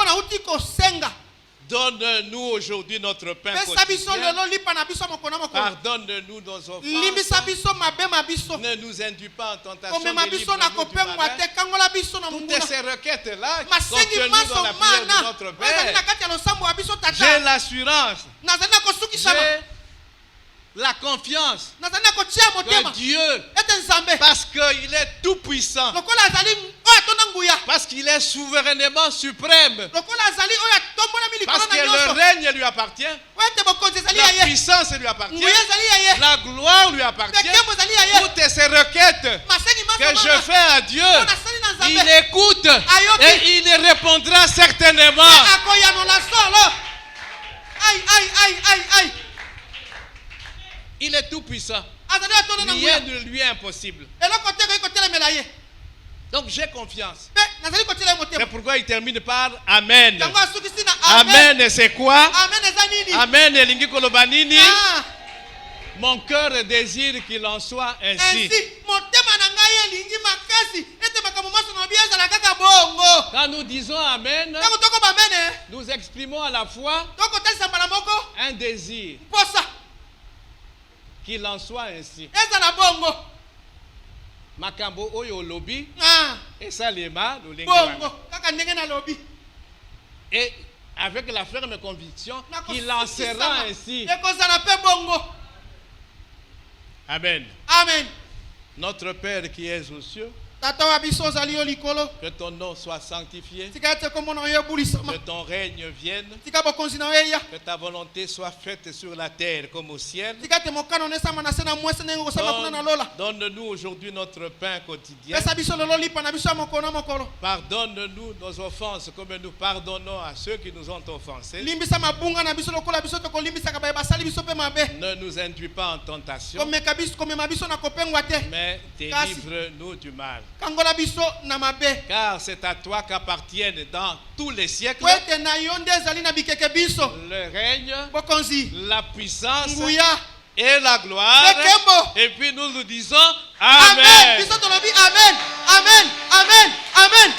donne-nous aujourd'hui notre pain quotidien. Pardonne-nous nos offenses. Ne nous induis pas en tentation. Toutes ces requêtes-là contenues dans la prière de notre Père, j'ai l'assurance, j'ai la confiance que Dieu, parce qu'il est tout puissant, parce qu'il est souverainement suprême, parce que le règne lui appartient, la puissance lui appartient, la gloire lui appartient. Toutes ces requêtes que je fais à Dieu, il écoute et il répondra certainement. Il est tout puissant. Rien ne lui est impossible. Donc j'ai confiance. C'est pourquoi il termine par Amen. Amen, c'est quoi? Amen, elingi koloba nini? Mon cœur désire qu'il en soit ainsi. Quand nous disons Amen, nous exprimons à la fois un désir qu'il en soit ainsi. Makambo oyo lobi et salema et avec la ferme conviction qu'il en sera ainsi. Amen. Amen. Notre Père qui es aux cieux, que ton nom soit sanctifié, que ton règne vienne, que ta volonté soit faite sur la terre comme au ciel. Donne-nous aujourd'hui notre pain quotidien. Pardonne-nous nos offenses comme nous pardonnons à ceux qui nous ont offensés. Ne nous induis pas en tentation, mais délivre-nous du mal. Car c'est à toi qu'appartiennent dans tous les siècles le règne, la puissance et la gloire. Et puis nous nous disons Amen. Amen. Amen. Amen. Amen. Amen.